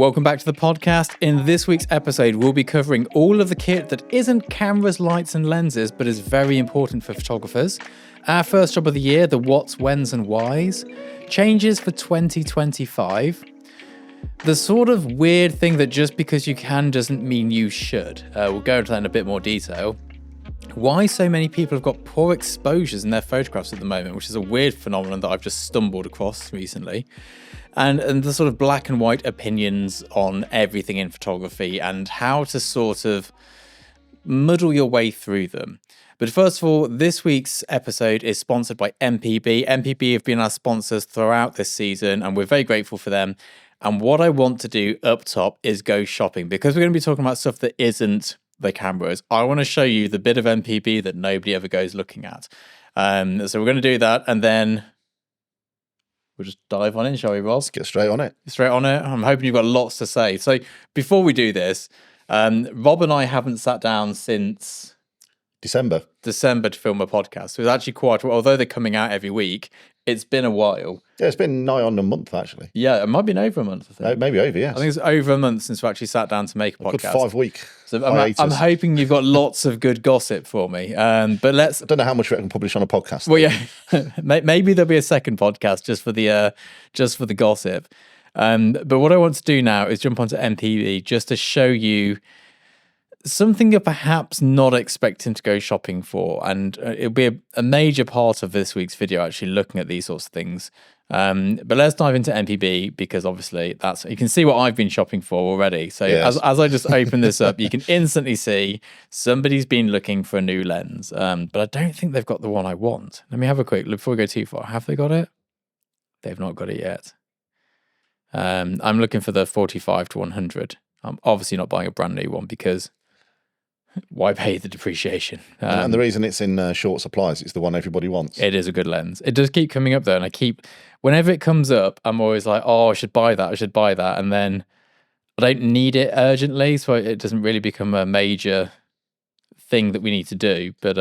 Welcome back to the podcast. In this week's episode, we'll be covering all of the kit that isn't cameras, lights, and lenses, but is very important for photographers. Our first job of the year, the what's, when's, and why's. Changes for 2025. The sort of weird thing that just because you can doesn't mean you should. We'll go into that in a bit more detail. Why so many people have got poor exposures in their photographs at the moment, which is a weird phenomenon that I've just stumbled across recently. And the sort of black and white opinions on everything in photography and how to sort of muddle your way through them. But first of all, this week's episode is sponsored by MPB. MPB have been our sponsors throughout this season, and we're very grateful for them. And what I want to do up top is go shopping, because we're going to be talking about stuff that isn't the cameras. I want to show you the bit of MPB that nobody ever goes looking at. So we're going to do that, and then we'll just dive on in, shall we, Rob? Let's get straight on it. Straight on it. I'm hoping you've got lots to say. So before we do this, Rob and I haven't sat down since December to film a podcast. So it's actually quite, although they're coming out every week, it's been a while. Yeah, it's been nigh on a month, actually. Yeah, it might be over a month, I think. Maybe over, yes. I think it's over a month since we actually sat down to make a podcast. Good 5 week. So I'm hoping you've got lots of good gossip for me. But I don't know how much we can publish on a podcast. Well, yeah, maybe there'll be a second podcast just for the gossip. But what I want to do now is jump onto MPB just to show you something you're perhaps not expecting to go shopping for, and it'll be a major part of this week's video actually looking at these sorts of things. But let's dive into MPB, because obviously that's, you can see what I've been shopping for already. So yes. as I just open this up, you can instantly see somebody's been looking for a new lens. But I don't think they've got the one I want. Let me have a quick look before we go too far. Have they got it? They've not got it yet. I'm looking for the 45 to 100. I'm obviously not buying a brand new one, because why pay the depreciation? And the reason it's in short supply is it's the one everybody wants. It is a good lens. It does keep coming up though, and whenever it comes up, I'm always like, oh, I should buy that. And then I don't need it urgently, so it doesn't really become a major thing that we need to do. But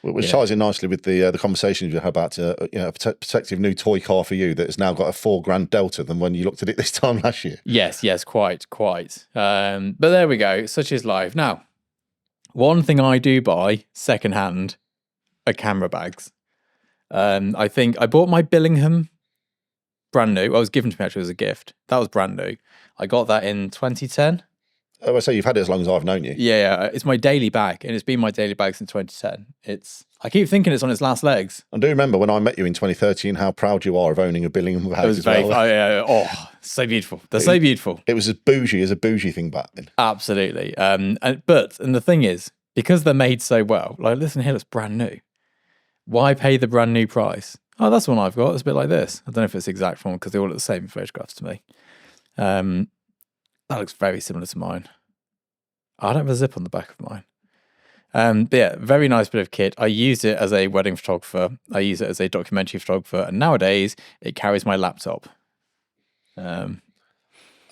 which ties in nicely with the conversations you had about a protective new toy car for you that has now got a $4,000 delta than when you looked at it this time last year. Yes, quite. But there we go. Such is life. Now, one thing I do buy secondhand are camera bags. I think I bought my Billingham brand new. Well, it was given to me actually as a gift. That was brand new. I got that in 2010. Oh, I say you've had it as long as I've known you. Yeah, it's my daily bag, and it's been my daily bag since 2010. I keep thinking it's on its last legs. I do remember when I met you in 2013 how proud you are of owning a Billingham bag. It was so beautiful. They're so beautiful. It was as bougie as a bougie thing back then. Absolutely. And the thing is, because they're made so well, like, listen here, it's brand new. Why pay the brand new price? Oh, that's one I've got. It's a bit like this. I don't know if it's the exact one, because they all look the same in photographs to me. That looks very similar to mine. I don't have a zip on the back of mine. But yeah, very nice bit of kit. I used it as a wedding photographer. I use it as a documentary photographer. And nowadays, it carries my laptop. I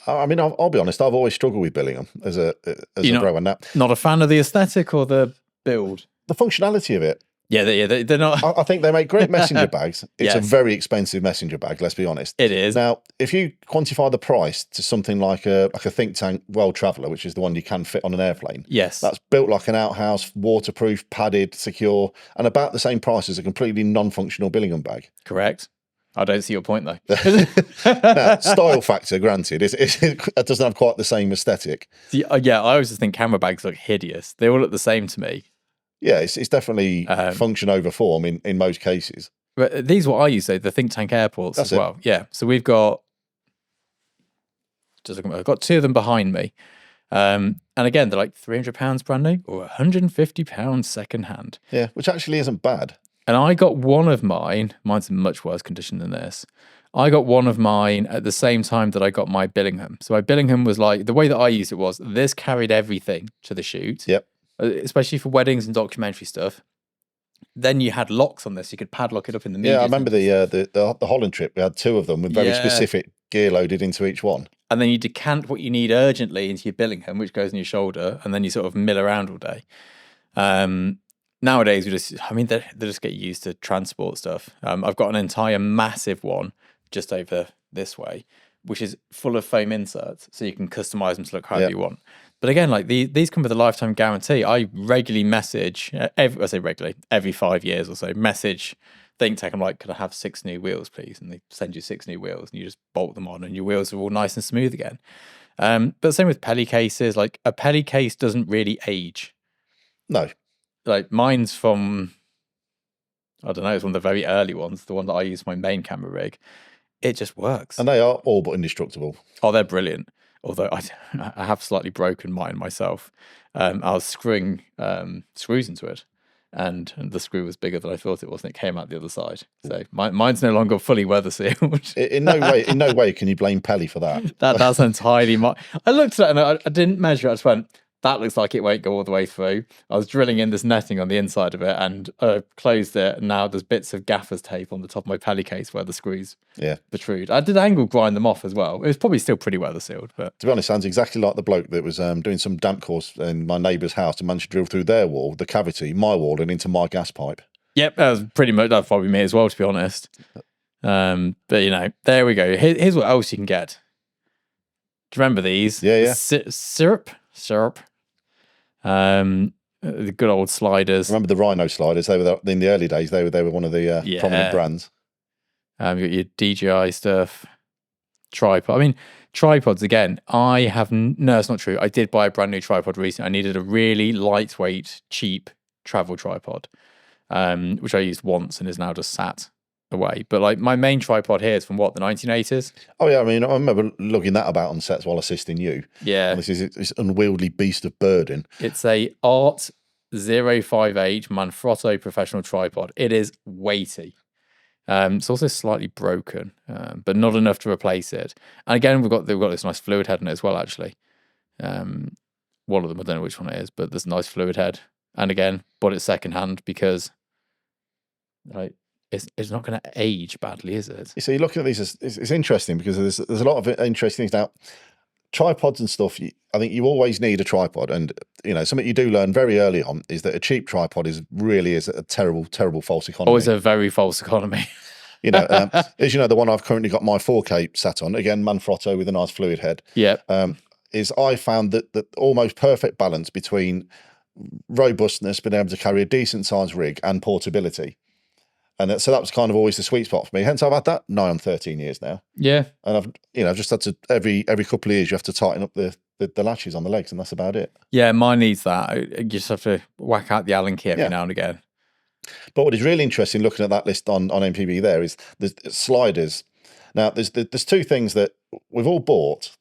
mean, I'll be honest, I've always struggled with Billingham as a grower. Not a fan of the aesthetic or the build? The functionality of it. Yeah, they're not. I think they make great messenger bags. It's a very expensive messenger bag, let's be honest. It is. Now, if you quantify the price to something like a think tank World Traveller, which is the one you can fit on an airplane. Yes. That's built like an outhouse, waterproof, padded, secure, and about the same price as a completely non-functional Billingham bag. Correct. I don't see your point though. Now, style factor, granted, it doesn't have quite the same aesthetic. Yeah, I always just think camera bags look hideous. They all look the same to me. Yeah, it's definitely function over form in most cases. But these are what I use, though, the think tank airports as well. Yeah, so we've got, I've got 2 of them behind me. And again, they're like £300 brand new or £150 second hand. Yeah, which actually isn't bad. And I got one of mine's in much worse condition than this. I got one of mine at the same time that I got my Billingham. So my Billingham was like, the way that I used it was, this carried everything to the shoot. Yep. Especially for weddings and documentary stuff. Then you had locks on this; you could padlock it up in the media. Yeah, I remember the Holland trip. We had 2 of them with very specific gear loaded into each one. And then you decant what you need urgently into your Billingham, which goes on your shoulder, and then you sort of mill around all day. Nowadays, they just get used to transport stuff. I've got an entire massive one just over this way, which is full of foam inserts, so you can customize them to look however you want. But again, like these come with a lifetime guarantee. I regularly message, every 5 years or so, message ThinkTech. I'm like, could I have 6 new wheels, please? And they send you 6 new wheels, and you just bolt them on, and your wheels are all nice and smooth again. But same with Pelly cases. Like a Pelly case doesn't really age. No. Like mine's from, I don't know, it's one of the very early ones, the one that I use for my main camera rig. It just works. And they are all but indestructible. Oh, they're brilliant. Although I have slightly broken mine myself. I was screwing screws into it, and the screw was bigger than I thought it was, and it came out the other side. So mine's no longer fully weather sealed. In no way can you blame Pelly for that. That's entirely my. I looked at it and I didn't measure it. I just went, that looks like it won't go all the way through. I was drilling in this netting on the inside of it and closed it. And now there's bits of gaffer's tape on the top of my Pelly case where the screws protrude. I did angle grind them off as well. It was probably still pretty weather sealed. But to be honest, sounds exactly like the bloke that was doing some damp course in my neighbour's house and managed to drill through their wall, the cavity, my wall, and into my gas pipe. Yep, that's probably me as well, to be honest. But there we go. Here's what else you can get. Do you remember these? Yeah. Syrup. The good old sliders. Remember the Rhino sliders? They were in the early days. They were one of the prominent brands. You got your DJI stuff, tripod. I mean, tripods again. No, it's not true. I did buy a brand new tripod recently. I needed a really lightweight, cheap travel tripod, which I used once and is now just sat away. But like my main tripod here is from the 1980s. Oh yeah, I mean I remember lugging that about on sets while assisting you. Yeah, and this is this unwieldy beast of burden. It's a Art 058 Manfrotto professional tripod. It is weighty. It's also slightly broken, but not enough to replace it. And again, we've got this nice fluid head in it as well. Actually, one of them, I don't know which one it is, but there's a nice fluid head. And again, bought it secondhand because it's not going to age badly, is it? You see, looking at these, it's interesting because there's a lot of interesting things now. Tripods and stuff. I think you always need a tripod, and something you do learn very early on is that a cheap tripod really is a terrible false economy. Always a very false economy. As you know, the one I've currently got my 4K sat on, again Manfrotto with a nice fluid head. Yeah. Is I found that almost perfect balance between robustness, being able to carry a decent sized rig, and portability. And so that was kind of always the sweet spot for me. Hence, I've had that nigh on 13 years now. Yeah. And I've just had to, every couple of years, you have to tighten up the latches on the legs, and that's about it. Yeah, mine needs that. You just have to whack out the Allen key every now and again. But what is really interesting looking at that list on MPB there is the sliders. Now, there's 2 things that we've all bought,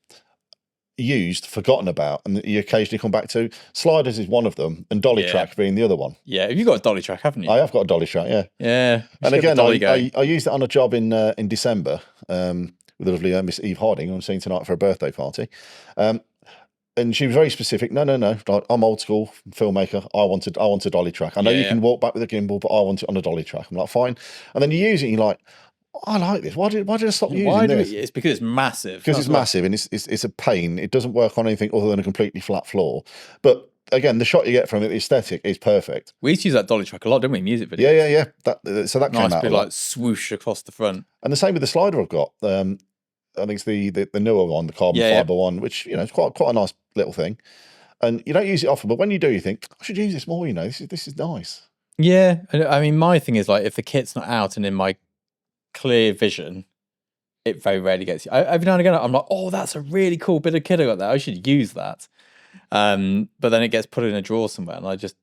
used, forgotten about, and you occasionally come back to. Sliders is one of them, and dolly track being the other one. Yeah, you've got a dolly track, haven't you? I have got a dolly track, yeah. Yeah. And again, I used it on a job in December with the lovely Miss Eve Harding, who I'm seeing tonight for a birthday party. And she was very specific. No. I'm old school filmmaker. I want a dolly track. I know you can walk back with a gimbal, but I want it on a dolly track. I'm like, fine. And then you use it, and you're like, I like this. Why did I stop using this? It's because it's massive. Because it's massive, and it's a pain. It doesn't work on anything other than a completely flat floor. But again, the shot you get from it, the aesthetic is perfect. We used to use that dolly track a lot, didn't we? Music videos. Yeah. So that came out bit like swoosh across the front. And the same with the slider I've got. I think it's the newer one, the carbon fibre one, which is quite a nice little thing. And you don't use it often, but when you do, you think I should use this more. This is nice. Yeah, I mean, my thing is like if the kit's not out and in my clear vision, it very rarely gets. Every now and again, I'm like, oh, that's a really cool bit of kit I got there. I should use that. But then it gets put in a drawer somewhere, and I just.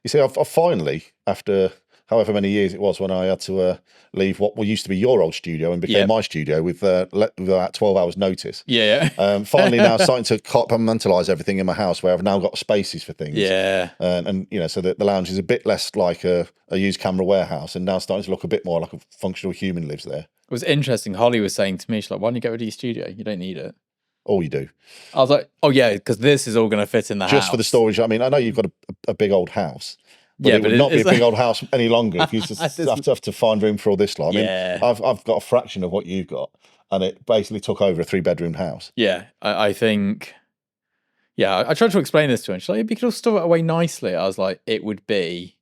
You see, I've finally, after however many years it was when I had to leave what used to be your old studio and became my studio with about 12 hours notice. Finally now starting to compartmentalise everything in my house, where I've now got spaces for things. And so that the lounge is a bit less like a used camera warehouse, and now starting to look a bit more like a functional human lives there. It was interesting. Holly was saying to me, she's like, why don't you get rid of your studio? You don't need it. Oh, you do. I was like, oh yeah, because this is all going to fit in the house. Just for the storage. I mean, I know you've got a big old house. But it would not be a big old house any longer if you just have to find room for all this lot. I mean, I've got a fraction of what you've got, and it basically took over a 3-bedroom house. Yeah, I think. Yeah, I tried to explain this to her, and she's like, "You could all store it away nicely." I was like, "It would be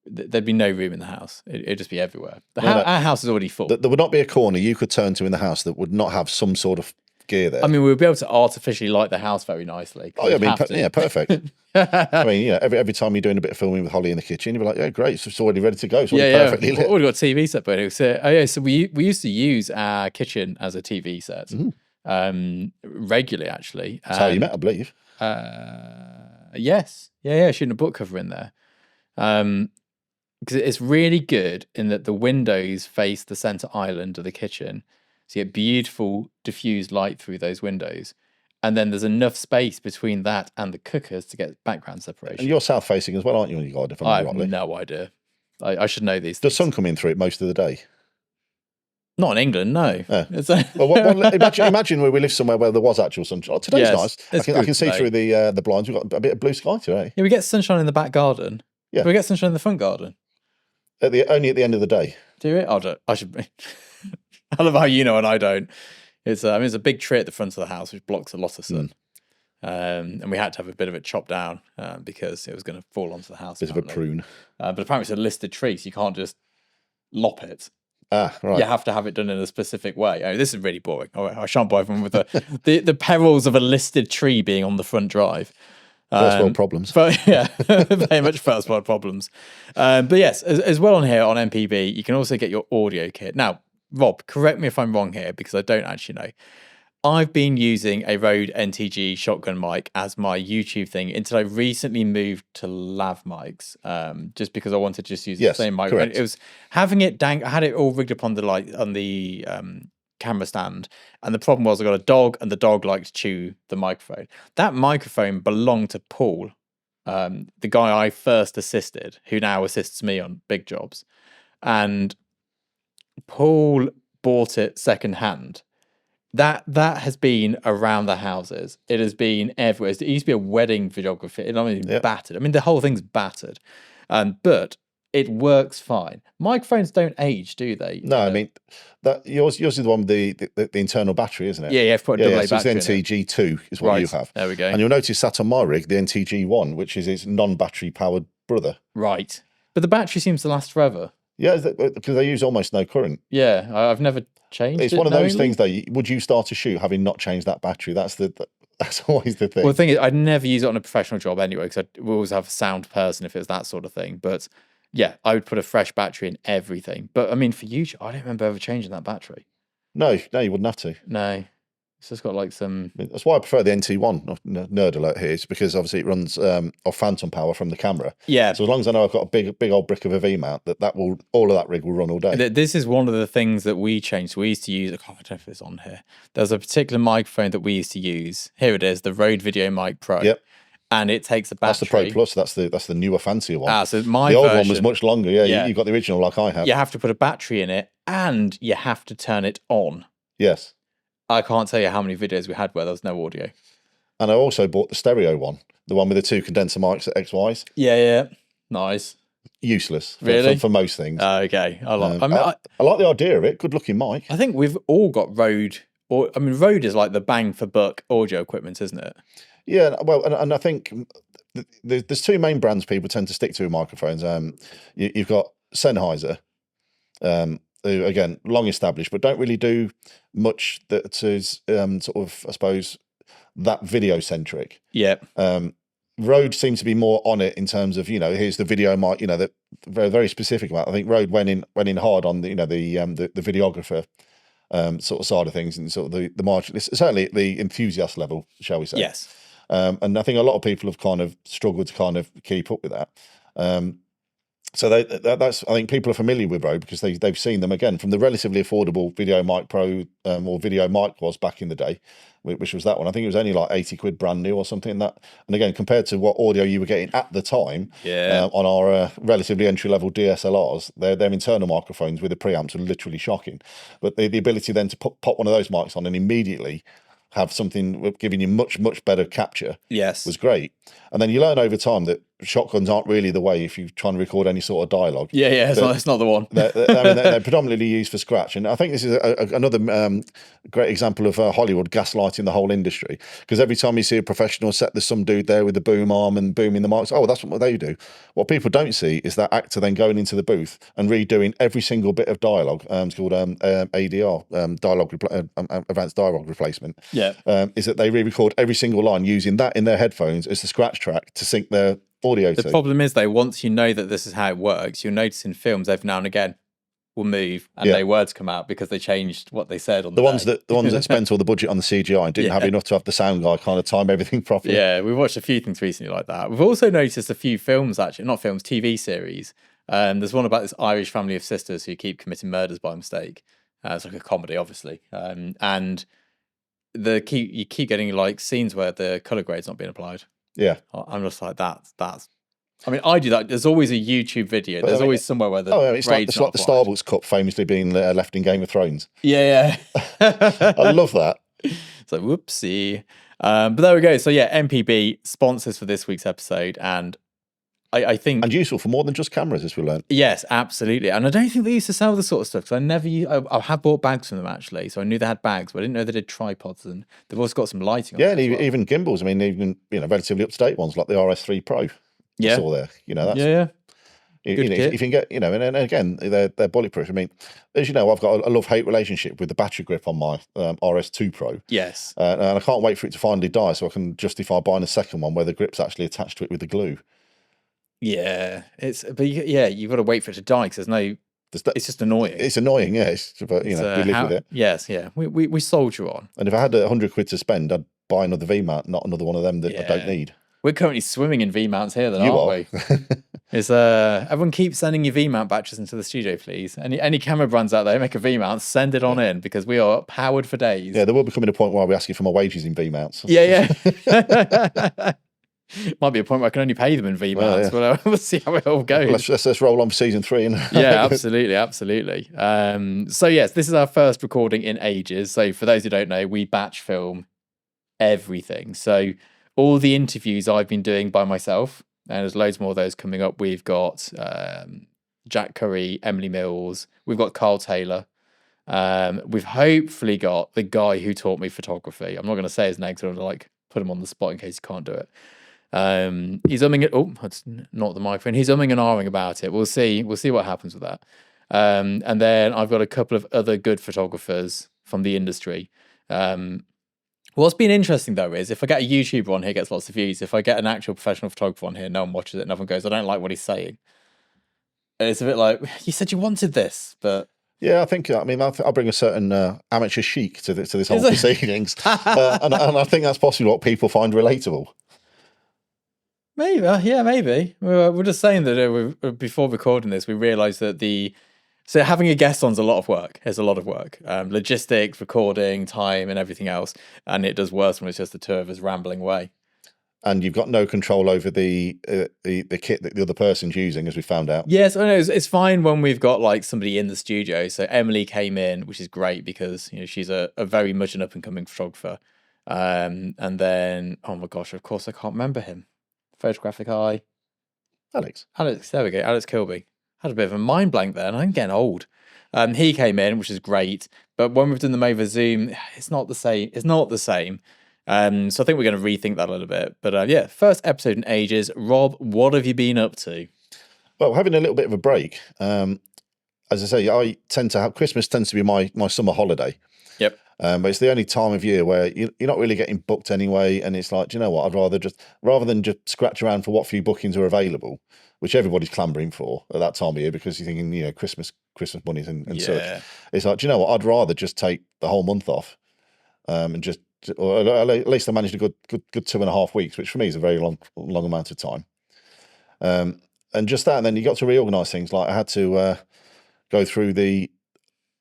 there'd be no room in the house. It'd just be everywhere. Our house is already full. There would not be a corner you could turn to in the house that would not have some sort of gear there. I mean, we'd be able to artificially light the house very nicely. Oh, yeah, perfect. I mean, every time you're doing a bit of filming with Holly in the kitchen, you'd be like, yeah, great, it's already ready to go. It's already perfectly lit. We've got a TV set, but so we used to use our kitchen as a TV set regularly, actually. That's how you met, I believe. Yes, shooting a book cover in there. Because it's really good in that the windows face the center island of the kitchen, so you get beautiful diffused light through those windows, and then there's enough space between that and the cookers to get background separation. And you're south facing as well, aren't you? When you got I have no idea. I should know these. Does sun come in through it most of the day? Not in England, no. Well, imagine we live somewhere where there was actual sunshine. Today's nice. I can see through the blinds. We've got a bit of blue sky today. Yeah, we get sunshine in the back garden. Yeah, we get sunshine in the front garden. Only at the end of the day. Do it? I should be. I love how you know and I don't. It's a big tree at the front of the house which blocks a lot of sun. And we had to have a bit of it chopped down because it was going to fall onto the house. Bit of a prune. But apparently it's a listed tree, so you can't just lop it. Ah, right. You have to have it done in a specific way. I mean, this is really boring. I shan't bother everyone with the perils of a listed tree being on the front drive. First world problems. But yeah, very much first world problems. But yes, as well on here on MPB, you can also get your audio kit. Now, Rob, correct me if I'm wrong here because I don't actually know. I've been using a Rode NTG shotgun mic as my YouTube thing until I recently moved to lav mics, just because I wanted to just use the same mic. Correct. It was having it I had it all rigged up on the camera stand, and the problem was I got a dog, and the dog liked to chew the microphone. That microphone belonged to Paul, the guy I first assisted, who now assists me on big jobs, and Paul bought it secondhand. That has been around the houses. It has been everywhere. It used to be a wedding videographer. It's battered. I mean, the whole thing's battered, but it works fine. Microphones don't age, do they? No, I mean that yours is the one with the internal battery, isn't it? Yeah, you have to put a double A battery. It's the NTG2 is what you have. There we go. And you'll notice that on my rig, the NTG1, which is its non-battery powered brother. Right, but the battery seems to last forever. Yeah, because they use almost no current. Yeah, I've never changed it. It's one of those things, though. Would you start a shoot having not changed that battery? That's always the thing. Well, the thing is, I'd never use it on a professional job anyway, because we always have a sound person if it's that sort of thing. But yeah, I would put a fresh battery in everything. But I mean, for YouTube, I don't remember ever changing that battery. No, you wouldn't have to. No. It's just got like some... That's why I prefer the NT1, nerd alert here, is because obviously it runs off phantom power from the camera. Yeah. So as long as I know I've got a big old brick of a V-mount, all of that rig will run all day. This is one of the things that we changed. We used to use... I don't know if it's on here. There's a particular microphone that we used to use. Here it is, the Rode Video Mic Pro. Yep. And it takes a battery. That's the Pro Plus. That's the newer, fancier one. So the old one was much longer. Yeah, you got the original like I have. You have to put a battery in it, and you have to turn it on. Yes. I can't tell you how many videos we had where there was no audio. And I also bought the stereo one, the one with the two condenser mics at XYs. Yeah. Nice. Useless for most things. Okay. I like the idea of it. Good looking mic. I think we've all got Rode. Rode is like the bang for buck audio equipment, isn't it? Yeah. Well, and I think there's two main brands people tend to stick to with microphones. You've got Sennheiser. Who, again, long established, but don't really do much that is sort of, I suppose, that video centric. Yeah. Rode seems to be more on it in terms of, here's the video mic, that very, very specific about. I think Rode went in hard on the videographer sort of side of things, and sort of the margin, certainly at the enthusiast level, shall we say? Yes. And I think a lot of people have kind of struggled to kind of keep up with that. So that's I think people are familiar with Rode because they've seen them again from the relatively affordable Video Mic Pro or Video Mic was back in the day, which was that one. I think it was only like 80 quid brand new or something. And again, compared to what audio you were getting at the time, on our relatively entry level DSLRs, their internal microphones with the preamps were literally shocking. But the ability then to pop one of those mics on and immediately have something giving you much better capture was great. And then you learn over time that shotguns aren't really the way if you're trying to record any sort of dialogue. Yeah, it's not the one. They're predominantly used for scratch. And I think this is another great example of Hollywood gaslighting the whole industry. Because every time you see a professional set, there's some dude there with the boom arm and booming the mics. Oh, that's what they do. What people don't see is that actor then going into the booth and redoing every single bit of dialogue. It's called ADR, advanced dialogue replacement. Yeah. Is that they re-record every single line using that in their headphones as the scratch track to sync their audio. The problem is, though, once you know that this is how it works, you'll notice in films every now and again will move and their words come out because they changed what they said on the ones that spent all the budget on the CGI and didn't have enough to have the sound guy kind of time everything properly. Yeah, we've watched a few things recently like that. We've also noticed a few films, actually, not films, TV series. There's one about this Irish family of sisters who keep committing murders by mistake. It's like a comedy, obviously, and you keep getting like scenes where the color grade's not being applied. Yeah, I'm just like that's. I mean, I do that. There's always a YouTube video. There's always somewhere where the it's like the Starbucks cup famously being left in Game of Thrones. Yeah. I love that. It's like whoopsie. But there we go. So yeah, MPB sponsors for this week's episode, and I think and useful for more than just cameras, as we learned. Yes, absolutely. And I don't think they used to sell this sort of stuff because I have bought bags from them actually. So I knew they had bags, but I didn't know they did tripods, and they've also got some lighting. Yeah, and even gimbals. I mean, even relatively up to date ones like the RS3 Pro. Yeah, all there. That's if you can get, and again, they're bulletproof. I mean, as you know, I've got a love-hate relationship with the battery grip on my RS2 Pro. Yes, and I can't wait for it to finally die so I can justify buying a second one where the grip's actually attached to it with the glue. Yeah, you've got to wait for it to die because it's just annoying. It's annoying, yeah. But we live with it. Yes, yeah. We soldier on. And if I had £100 to spend, I'd buy another V-mount, not another one of them that I don't need. We're currently swimming in V-mounts here, aren't we? Everyone keeps sending your V-mount batches into the studio, please. Any camera brands out there make a V-mount, send it on in because we are powered for days. Yeah, there will be coming a point where I'll be asking for my wages in V-mounts. Yeah. Might be a point where I can only pay them in V-mounts. But we'll see how it all goes. Let's roll on for season 3. Yeah, absolutely. So yes, this is our first recording in ages. So for those who don't know, we batch film everything. So all the interviews I've been doing by myself, and there's loads more of those coming up. We've got Jack Curry, Emily Mills. We've got Carl Taylor. We've hopefully got the guy who taught me photography. I'm not going to say his name because I want to put him on the spot in case he can't do it. He's umming it. Oh, that's not the microphone. He's umming and ahhing about it. We'll see what happens with that. And then I've got a couple of other good photographers from the industry. What's been interesting though is if I get a YouTuber on here, gets lots of views. If I get an actual professional photographer on here, no one watches it, and everyone goes, I don't like what he's saying. And it's a bit like, you said you wanted this, but yeah, I bring a certain amateur chic to this whole proceedings, and I think that's possibly what people find relatable. Maybe. We're just saying that before recording this, we realised that so having a guest on is a lot of work. It's a lot of work. Logistics, recording, time, and everything else. And it does worse when it's just the two of us rambling away. And you've got no control over the kit that the other person's using, as we found out. Yes, I know. It's fine when we've got somebody in the studio. So Emily came in, which is great because she's a very much an up and coming photographer. And then, oh my gosh, of course I can't remember him. Photographic eye. Alex, there we go. Alex Kilby. Had a bit of a mind blank there, and I'm getting old. He came in, which is great. But when we've done them over Zoom, it's not the same. So I think we're going to rethink that a little bit. But first episode in ages. Rob, what have you been up to? Well, having a little bit of a break. As I say, I tend to have Christmas tends to be my summer holiday. Yep. But it's the only time of year where you're not really getting booked anyway, and it's like, do you know what? I'd rather than just scratch around for what few bookings are available, which everybody's clambering for at that time of year because you're thinking, Christmas monies and such. It's like, do you know what? I'd rather just take the whole month off, and or at least I managed a good 2.5 weeks, which for me is a very long amount of time. And just that, and then you got to reorganise things. Like I had to go through the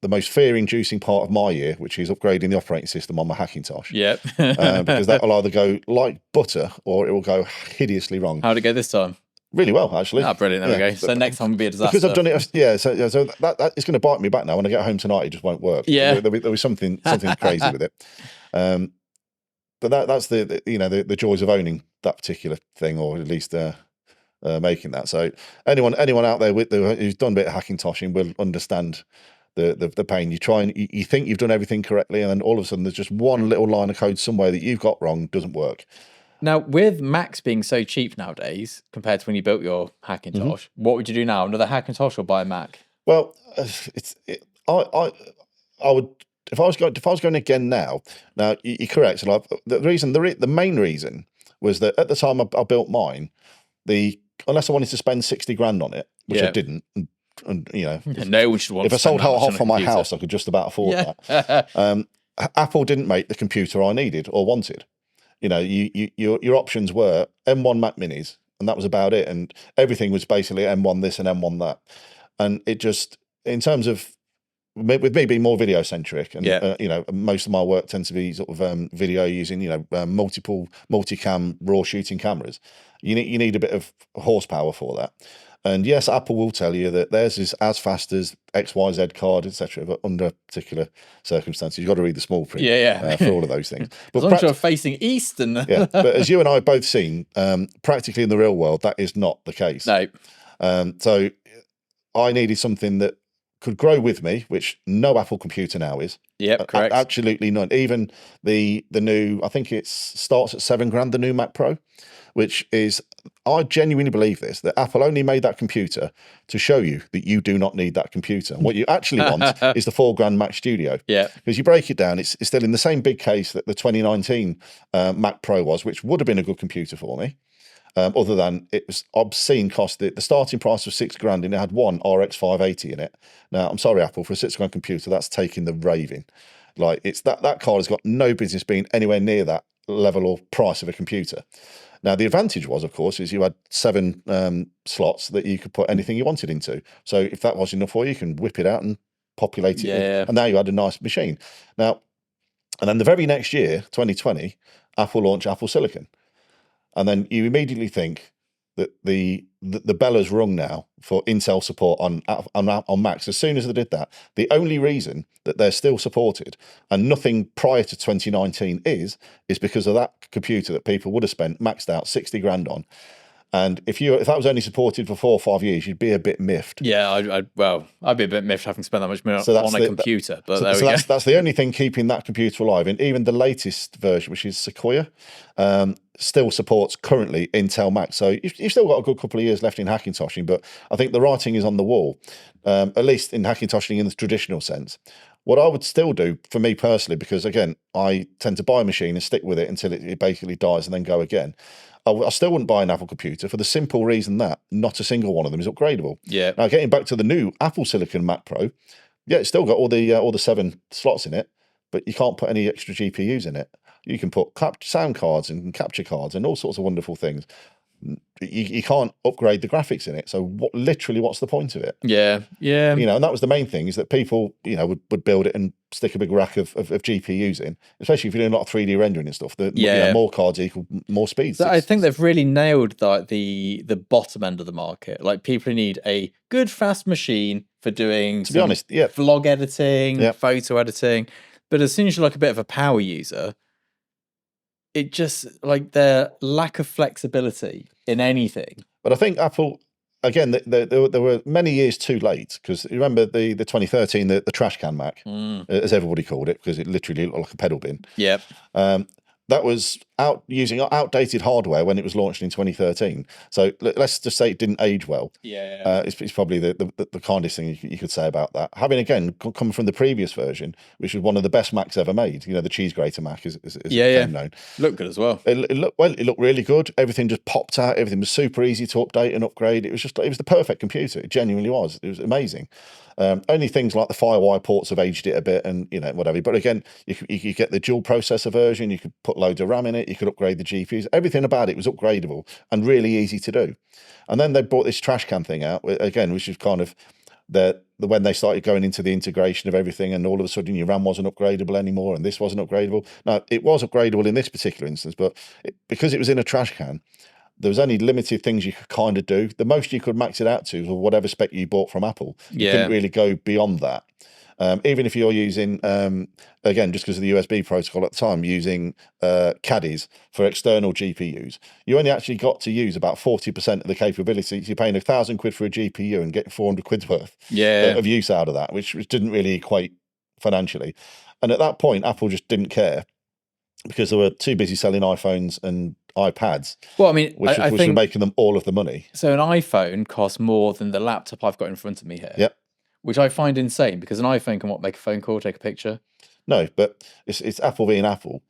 most fear-inducing part of my year, which is upgrading the operating system on my Hackintosh. Yep. Because that will either go like butter or it will go hideously wrong. How'd it go this time? Really well, actually. Oh, brilliant. There we go. So next time will be a disaster. Because I've done it, so that it's going to bite me back now. When I get home tonight, it just won't work. Yeah. There'll be something crazy with it. But that's the joys of owning that particular thing, or at least making that. So anyone out there who's done a bit of Hackintoshing will understand the pain. You try and you think you've done everything correctly, and then all of a sudden there's just one little line of code somewhere that you've got wrong, doesn't work. Now, with Macs being so cheap nowadays compared to when you built your Hackintosh, what would you do now? Another Hackintosh or buy a Mac? Well, I would, if I was going again now. Now you're correct. Like the main reason was that at the time I built mine, unless I wanted to spend 60 grand on it, which I didn't, and you know, no one should want. If I sold half of my house, I could just about afford that. Apple didn't make the computer I needed or wanted. You know, your options were M1 Mac Minis, and that was about it. And everything was basically M1 this and M1 that. And it just, in terms of, with me being more video centric, and you know, most of my work tends to be sort of video using, you know, multicam raw shooting cameras. You need a bit of horsepower for that. And yes, Apple will tell you that theirs is as fast as XYZ card, etc. But under particular circumstances, you've got to read the small print for all of those things. But as long as you're facing east and but as you and I have both seen, practically in the real world, that is not the case. No. So I needed something that could grow with me, which no Apple computer now is. Yep, correct. Absolutely none. Even the new, I think it starts at $7,000, the new Mac Pro, which is, I genuinely believe this, that Apple only made that computer to show you that you do not need that computer. What you actually want is the $4,000 Mac Studio. Yeah. Because you break it down, it's still in the same big case that the 2019 Mac Pro was, which would have been a good computer for me. Other than it was obscene cost. The starting price was $6,000 and it had one RX 580 in it. Now, I'm sorry, Apple, for a $6,000 computer, that's taking the raving. Like, it's that card has got no business being anywhere near that level or price of a computer. Now, the advantage was, of course, is you had 7 slots that you could put anything you wanted into. So if that wasn't enough for you, you can whip it out and populate it. And now you had a nice machine. Now, and then the very next year, 2020, Apple launched Apple Silicon. And then you immediately think that the bell has rung now for Intel support on Macs. As soon as they did that, the only reason that they're still supported and nothing prior to 2019 is because of that computer that people would have spent maxed out $60,000 on. And if that was only supported for 4 or 5 years, you'd be a bit miffed. Yeah, I'd be a bit miffed having spent that much money on a computer. But that's the only thing keeping that computer alive. And even the latest version, which is Sequoia, still supports currently Intel Mac. So you've still got a good couple of years left in Hackintoshing, but I think the writing is on the wall, at least in Hackintoshing in the traditional sense. What I would still do, for me personally, because again, I tend to buy a machine and stick with it until it basically dies and then go again. I still wouldn't buy an Apple computer for the simple reason that not a single one of them is upgradable. Yeah. Now, getting back to the new Apple Silicon Mac Pro, it's still got all the 7 slots in it, but you can't put any extra GPUs in it. You can put sound cards and capture cards and all sorts of wonderful things. You can't upgrade the graphics in it. So what's the point of it? Yeah. You know, and that was the main thing, is that people, you know, would build it and stick a big rack of GPUs in, especially if you're doing a lot of 3D rendering and stuff. You know, more cards equal more speeds. So I think they've really nailed the bottom end of the market. Like, people need a good fast machine for doing, to be honest, vlog editing, photo editing. But as soon as you're like a bit of a power user, it just, like, their lack of flexibility in anything. But I think Apple, again, there were many years too late, because you remember the 2013, the trash can Mac, as everybody called it, because it literally looked like a pedal bin. Yep. That was using outdated hardware when it was launched in 2013. So let's just say it didn't age well. It's probably the kindest thing you could say about that. Having, again, come from the previous version, which was one of the best Macs ever made. You know, the cheese grater Mac is known. Looked good as well. It looked really good. Everything just popped out. Everything was super easy to update and upgrade. It was the perfect computer. It genuinely was. It was amazing. Only things like the FireWire ports have aged it a bit, and you know, whatever. But again, you could get the dual processor version. You could put loads of RAM in it. You could upgrade the GPUs. Everything about it was upgradable and really easy to do. And then they brought this trash can thing out again, which is kind of when they started going into the integration of everything, and all of a sudden your RAM wasn't upgradable anymore, and this wasn't upgradable. Now, it was upgradable in this particular instance, but because it was in a trash can, there was only limited things you could kind of do. The most you could max it out to was whatever spec you bought from Apple. You couldn't really go beyond that. Even if you're using, again, just because of the USB protocol at the time, using caddies for external GPUs, you only actually got to use about 40% of the capabilities. You're paying £1,000 for a GPU and getting 400 quid worth of use out of that, which didn't really equate financially. And at that point, Apple just didn't care because they were too busy selling iPhones and iPads. Well, I mean, which were making them all of the money. So an iPhone costs more than the laptop I've got in front of me here. Yep. Which I find insane because an iPhone can make a phone call, take a picture. No, but it's Apple being Apple.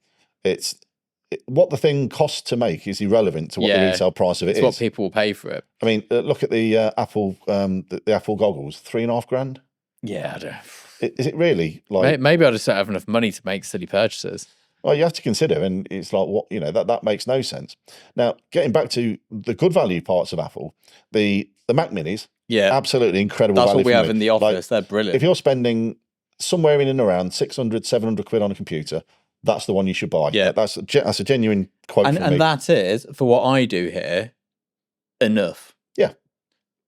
What the thing costs to make is irrelevant to what the retail price of it is. It's what people will pay for it. I mean, look at the Apple the Apple goggles, $3,500. Yeah, I don't. Is it really like? Maybe I just don't have enough money to make silly purchases. Well, you have to consider, and it's like what that makes no sense. Now, getting back to the good value parts of Apple, the Mac Minis, absolutely incredible. That's value what we have in the office. They're brilliant. If you're spending somewhere in and around 600, 700 quid on a computer, that's the one you should buy. Yeah, that's a genuine quote from me. And that is, for what I do here, enough. Yeah.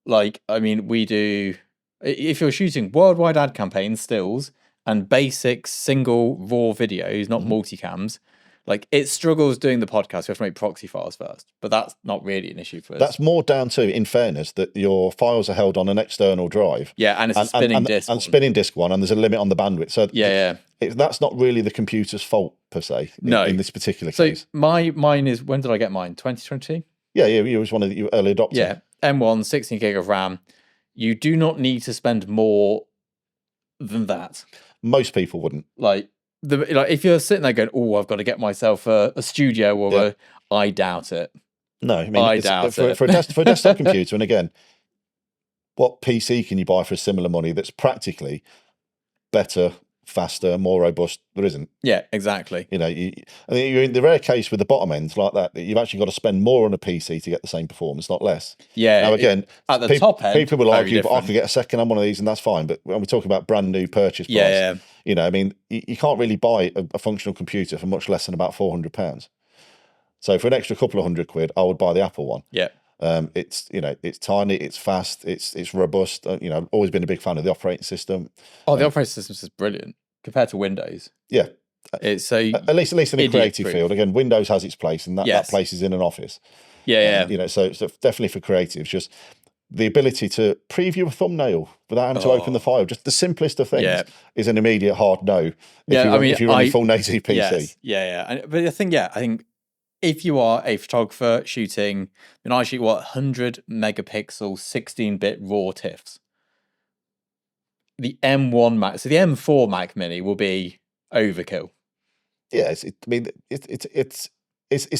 Like, I mean, we do. If you're shooting worldwide ad campaigns, stills, and basic single raw videos, not multicams, like it struggles doing the podcast. We have to make proxy files first, but that's not really an issue for us. That's more down to, in fairness, that your files are held on an external drive. Yeah, and it's a spinning disk. And spinning disk one, and there's a limit on the bandwidth. So that's not really the computer's fault per se. In this particular case. So mine is, when did I get mine? 2022. Yeah, you was one of the early adopters. Yeah, M1, 16 gig of RAM. You do not need to spend more than that. Most people wouldn't. Like if you're sitting there going, "Oh, I've got to get myself a studio," or I doubt it. No, I mean, for a desktop computer. And again, what PC can you buy for similar money that's practically better, faster, more robust? There isn't. Yeah, exactly. I think you're in the rare case with the bottom ends like that you've actually got to spend more on a PC to get the same performance, not less. Yeah. Now again, at the top end, people will argue, but I could get a second hand one of these, and that's fine. But when we talk about brand new purchase price, I mean, you can't really buy a functional computer for much less than about £400. So for an extra couple of £100, I would buy the Apple one. Yeah. It's tiny, it's fast, it's robust. I've always been a big fan of the operating system. Oh, the operating system is brilliant compared to Windows. Yeah, it's so at least in the creative field. Again, Windows has its place, and that place is in an office. Yeah. So definitely for creatives, just the ability to preview a thumbnail without having to open the file, just the simplest of things, is an immediate hard no. If you're running full native PC. Yes. Yeah. But I think if you are a photographer shooting, I shoot 100 megapixel 16-bit raw TIFFs. The M1 Mac, so the M4 Mac Mini will be overkill. Yeah, it's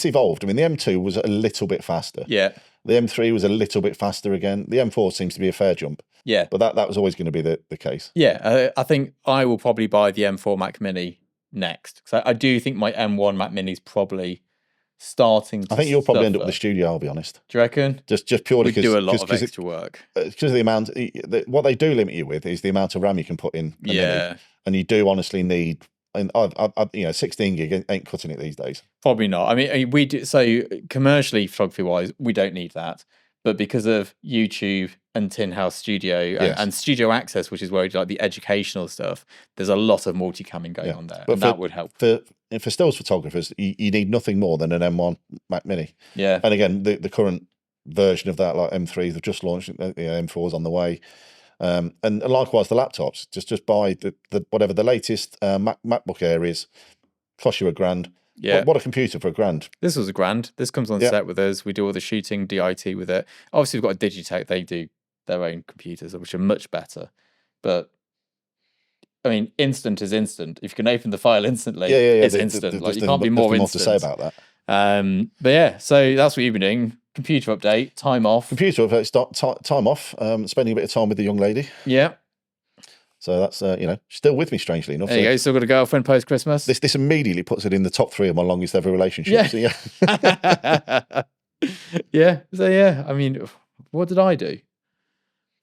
evolved. I mean, the M2 was a little bit faster. Yeah. The M3 was a little bit faster again. The M4 seems to be a fair jump. Yeah. But that was always going to be the case. Yeah, I think I will probably buy the M4 Mac Mini next. So I do think my M1 Mac Mini is probably starting to I think you'll probably end up with the studio, I'll be honest. Do you reckon? Just purely because... We do a lot of extra work. Because of the amount... What they do limit you with is the amount of RAM you can put in a Mini. And you do honestly need... And 16 gig ain't cutting it these days. Probably not. I mean, we do... So commercially, photography-wise, we don't need that. But because of YouTube and Tin House Studio and Studio Access, which is where we do like the educational stuff, there's a lot of multicamming going on there. And that would help. For stills photographers, you need nothing more than an M1 Mac Mini. Yeah. And again, the current version of that, like M3, they've just launched, M4's on the way. And likewise, the laptops, just buy the whatever the latest MacBook Air is, cost you £1,000. Yeah. What a computer for £1,000. This was £1,000. This comes on set with us. We do all the shooting, DIT with it. Obviously, we've got a Digitech. They do their own computers, which are much better. But I mean, instant is instant. If you can open the file instantly, it's instant. You can't be more instant. More to say about that. But yeah, so that's what you've been doing. Computer update, time off. Computer update, time off. Spending a bit of time with the young lady. Yeah. So that's still with me, strangely enough. There you go. Still got a girlfriend post Christmas. This immediately puts it in the top 3 of my longest ever relationships. Yeah. So, yeah. I mean, what did I do?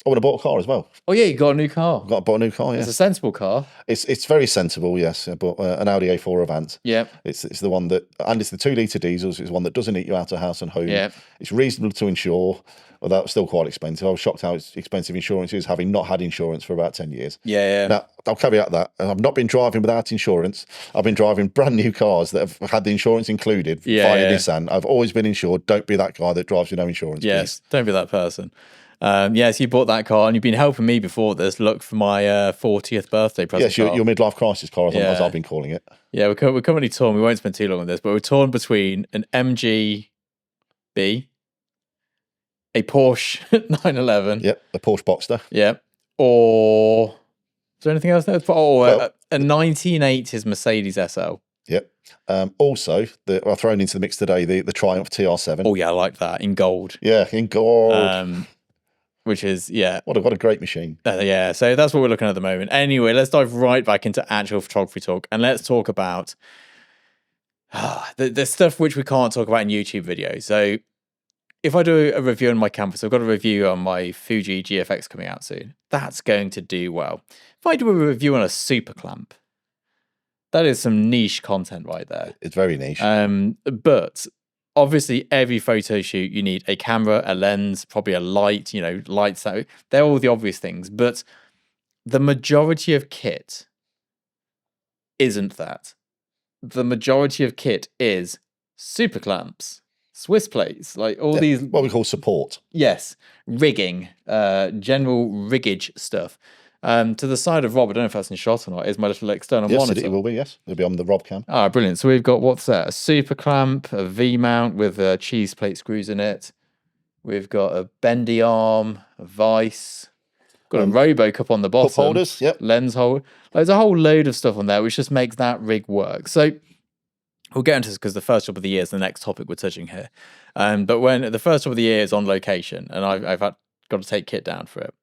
Oh, and I bought a car as well. Oh yeah, you got a new car. Bought a new car. Yeah, it's a sensible car. It's very sensible. Yes, I bought an Audi A4 Avant. Yeah, it's the one that, and it's the 2 litre diesels. It's one that doesn't eat you out of house and home. Yeah, it's reasonable to insure, although it's still quite expensive. I was shocked how expensive insurance is, having not had insurance for about 10 years. Yeah. Now I'll caveat that I've not been driving without insurance. I've been driving brand new cars that have had the insurance included via Nissan. I've always been insured. Don't be that guy that drives with no insurance. Yes, please. Don't be that person. Yes, you bought that car, and you've been helping me before this. Look for my 40th birthday present. Yes, your midlife crisis car, as I've been calling it. Yeah, we're currently torn. We won't spend too long on this, but we're torn between an MG B, a Porsche 911. Yep, a Porsche Boxster. Yep. Or is there anything else there? Or a 1980s Mercedes SL. Yep. Also, I've thrown into the mix today the Triumph TR7. Oh yeah, I like that in gold. Yeah, in gold. Which is what a great machine. Yeah, so that's what we're looking at the moment. Anyway, let's dive right back into actual photography talk, and let's talk about the stuff which we can't talk about in YouTube videos. So if I do a review on my campus, I've got a review on my Fuji GFX coming out soon. That's going to do well. If I do a review on a super clamp, that is some niche content right there. It's very niche. But obviously, every photo shoot, you need a camera, a lens, probably a light, lights out. They're all the obvious things. But the majority of kit isn't that. The majority of kit is super clamps, Swiss plates, like all these. What we call support. Yes. Rigging, general riggage stuff. To the side of Rob, I don't know if that's in shot or not, is my little external monitor. Yes, it will be, yes. It'll be on the Rob cam. Ah, brilliant. So we've got, what's that? A super clamp, a V-mount with cheese plate screws in it. We've got a bendy arm, a vise. Got a RoboCup on the bottom. Cup holders, yep. Lens holder. There's a whole load of stuff on there, which just makes that rig work. So we'll get into this because the first job of the year is the next topic we're touching here. But when the first job of the year is on location, and I've got to take kit down for it,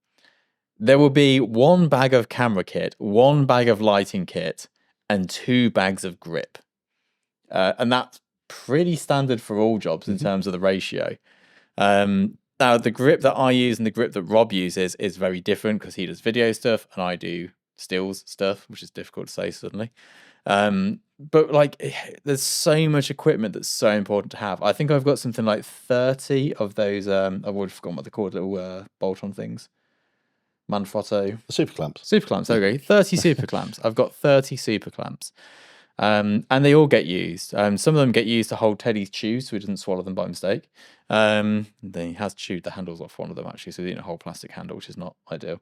there will be 1 bag of camera kit, 1 bag of lighting kit, and 2 bags of grip. And that's pretty standard for all jobs in terms of the ratio. Now, the grip that I use and the grip that Rob uses is very different because he does video stuff and I do stills stuff, which is difficult to say suddenly. But like, there's so much equipment that's so important to have. I think I've got something like 30 of those, I've already forgotten what they're called, little bolt-on things. Manfrotto. The super clamps. Super clamps, okay. 30 super clamps. I've got 30 super clamps. And they all get used. Some of them get used to hold Teddy's chews so he doesn't swallow them by mistake. Then he has chewed the handles off one of them, actually, so he didn't hold plastic handle, which is not ideal.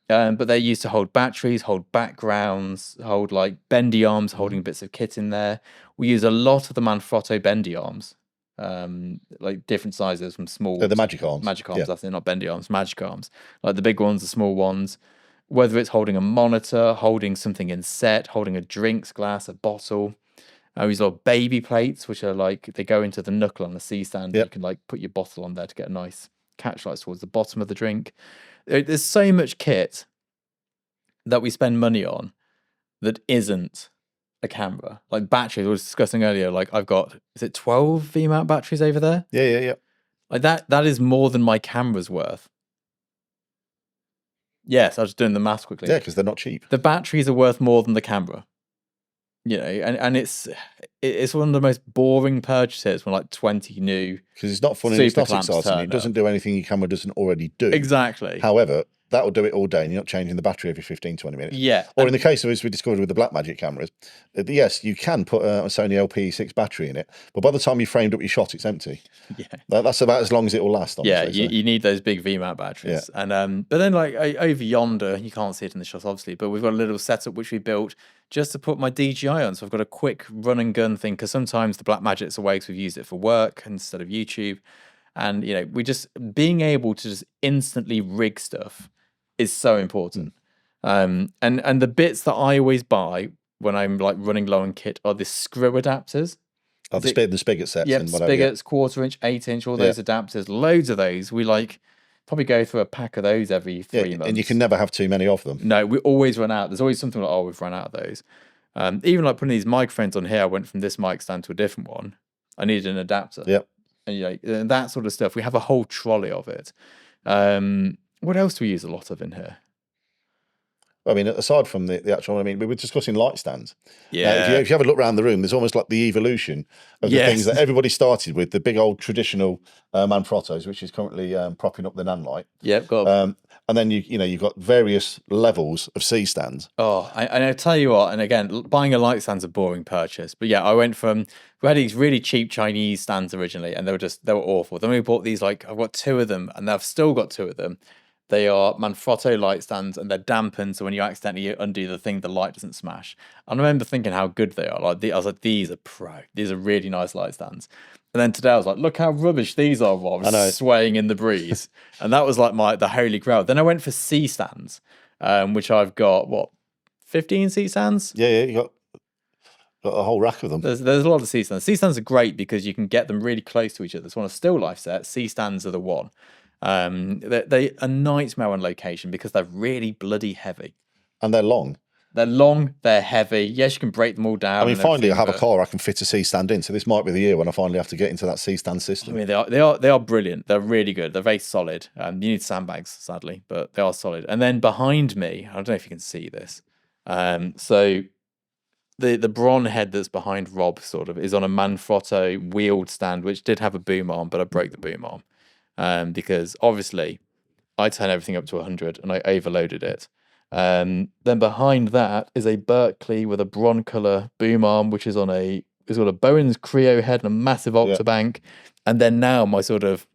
But they're used to hold batteries, hold backgrounds, hold like bendy arms, holding bits of kit in there. We use a lot of the Manfrotto bendy arms. Like different sizes from small. They're the magic arms. Magic arms, that's it, not bendy arms, magic arms. Like the big ones, the small ones. Whether it's holding a monitor, holding something in set, holding a drinks glass, a bottle. We use a lot of baby plates, which are like, they go into the knuckle on the C-stand. You can like put your bottle on there to get a nice catch lights towards the bottom of the drink. There's so much kit that we spend money on that isn't a camera. Like batteries, we were discussing earlier, like I've got, is it 12 V-mount batteries over there? Yeah. Like that is more than my camera's worth. Yes, I was just doing the maths quickly. Yeah, because they're not cheap. The batteries are worth more than the camera. And it's one of the most boring purchases when like 20 new. Because it's not fun and it's not exciting. It doesn't do anything your camera doesn't already do. Exactly. However, that will do it all day and you're not changing the battery every 15, 20 minutes. Yeah. Or in the case of, as we discovered with the Blackmagic cameras, yes, you can put a Sony LP6 battery in it, but by the time you framed up your shot, it's empty. Yeah. That's about as long as it will last, honestly. Yeah, you need those big V-mount batteries. Yeah. And but then like over yonder, you can't see it in the shot obviously, but we've got a little setup which we built just to put my DJI on. So I've got a quick run and gun thing because sometimes the Blackmagic's away because we've used it for work instead of YouTube. And, we just, being able to just instantly rig stuff is so important. And the bits that I always buy when I'm like running low on kit are the screw adapters. Oh, the spigot sets. Yep, and whatever, spigots, 1/4 inch, 8 inch, all those adapters, loads of those. We like probably go through a pack of those every 3 months. And you can never have too many of them. No, we always run out. There's always something like, we've run out of those. Even like putting these microphones on here, I went from this mic stand to a different one. I needed an adapter. Yep. And that sort of stuff. We have a whole trolley of it. And What else do we use a lot of in here? I mean, aside from the actual, I mean, we were discussing light stands. Yeah. If you have a look around the room, there's almost like the evolution of the things that everybody started with, the big old traditional Manfrottos, which is currently propping up the Nan light. Yep, got and then you've got various levels of C stands. Oh, and I tell you what, and again, buying a light stand's a boring purchase. But yeah, I went from, we had these really cheap Chinese stands originally, and they were awful. Then we bought these, like, I've got 2 of them, and I've still got 2 of them. They are Manfrotto light stands, and they're dampened, so when you accidentally undo the thing, the light doesn't smash. And I remember thinking how good they are. Like, I was like, these are pro. These are really nice light stands. And then today I was like, look how rubbish these are, Rob, swaying in the breeze. And that was like the holy grail. Then I went for C stands, which I've got, 15 C stands? Yeah, you got a whole rack of them. There's a lot of C stands. C stands are great because you can get them really close to each other. So on a still life set, C stands are the one. They a nightmare on location because they're really bloody heavy. And they're long. They're long, they're heavy. Yes, you can break them all down. I mean, finally I have a car I can fit a C stand in, so this might be the year when I finally have to get into that C stand system. I mean, they are brilliant. They're really good. They're very solid. You need sandbags, sadly, but they are solid. And then behind me, I don't know if you can see this. So the Bron head that's behind Rob sort of is on a Manfrotto wheeled stand, which did have a boom arm, but I broke the boom arm because obviously I turn everything up to 100 and I overloaded it. Then behind that is a Berkeley with a broncolor boom arm, which is got a Bowens Creo head and a massive octabank. And then now my sort of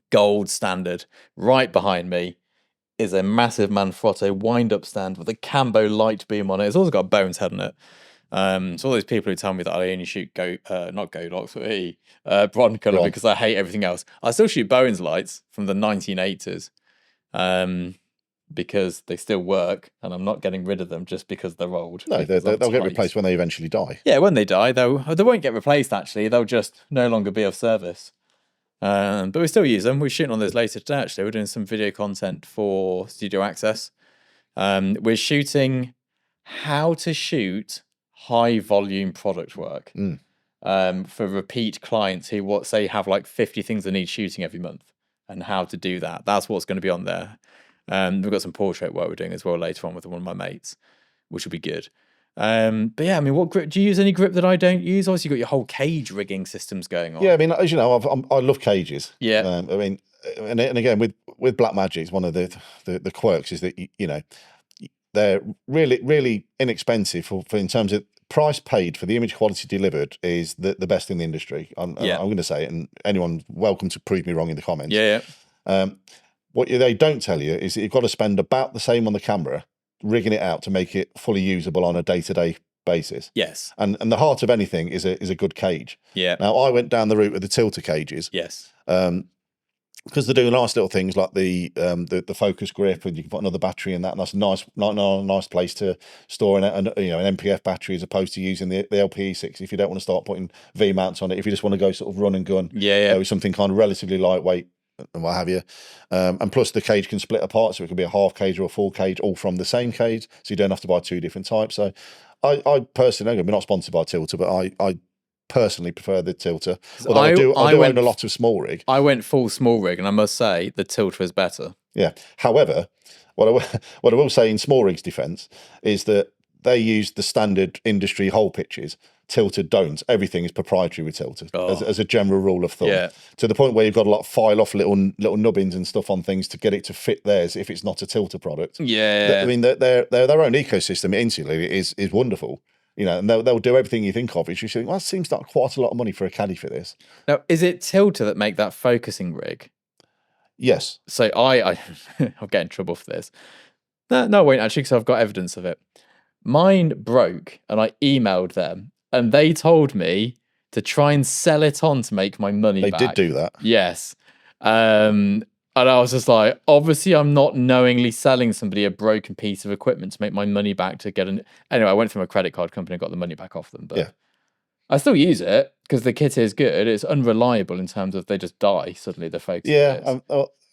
gold standard right behind me is a massive Manfrotto wind-up stand with a Cambo light beam on it. It's also got a Bowens head on it. So all those people who tell me that I only shoot not Godox, but broncolor because I hate everything else. I still shoot Bowens lights from the 1980s. Because they still work, and I'm not getting rid of them just because they're old. No, they'll get replaced when they eventually die. Yeah, when they die, they won't get replaced, actually. They'll just no longer be of service. But we still use them. We're shooting on those later today, actually. We're doing some video content for Studio Access. We're shooting how to shoot high-volume product work for repeat clients who, say, have like 50 things they need shooting every month, and how to do that. That's what's going to be on there. We've got some portrait work we're doing as well later on with one of my mates, which will be good. But yeah, I mean, what grip do you use? Any grip that I don't use? Obviously, you've got your whole cage rigging systems going on. Yeah, I mean, as you know, I love cages. Yeah. I mean, and again with Blackmagic, one of the quirks is that they're really inexpensive for in terms of price paid for the image quality delivered is the best in the industry. I'm going to say it, and anyone welcome to prove me wrong in the comments. Yeah. What they don't tell you is that you've got to spend about the same on the camera, rigging it out to make it fully usable on a day-to-day basis. Yes. And the heart of anything is a good cage. Yeah. Now, I went down the route of the tilter cages. Yes. Because they're doing nice little things like the focus grip, and you can put another battery in that, and that's a nice place to store an MPF battery as opposed to using the LPE6 if you don't want to start putting V mounts on it. If you just want to go sort of run and gun, with something kind of relatively lightweight and what have you. And plus the cage can split apart, so it could be a half cage or a full cage, all from the same cage, so you don't have to buy 2 different types. So I personally, we're not sponsored by Tilter, but I personally prefer the Tilter. Although I do own a lot of small rig. I went full small rig, and I must say the Tilter is better. Yeah. However, what I will say in small rig's defence is that they use the standard industry hole pitches. Tilter don't. Everything is proprietary with Tilter as a general rule of thumb. Yeah. To the point where you've got to like file off little nubbins and stuff on things to get it to fit theirs if it's not a Tilter product. Yeah. I mean, their own ecosystem instantly is wonderful. You know, and they'll do everything you think of. It's just think, well, that seems like quite a lot of money for a caddy for this. Now, is it Tilter that make that focusing rig? Yes. So I'll get in trouble for this. No, I won't actually, because I've got evidence of it. Mine broke, and I emailed them, and they told me to try and sell it on to make my money back. They did do that. Yes. And I was just like, obviously I'm not knowingly selling somebody a broken piece of equipment to make my money back to get an... Anyway, I went through my credit card company and got the money back off them. But yeah. I still use it because the kit is good. It's unreliable in terms of they just die suddenly, the focus. Yeah.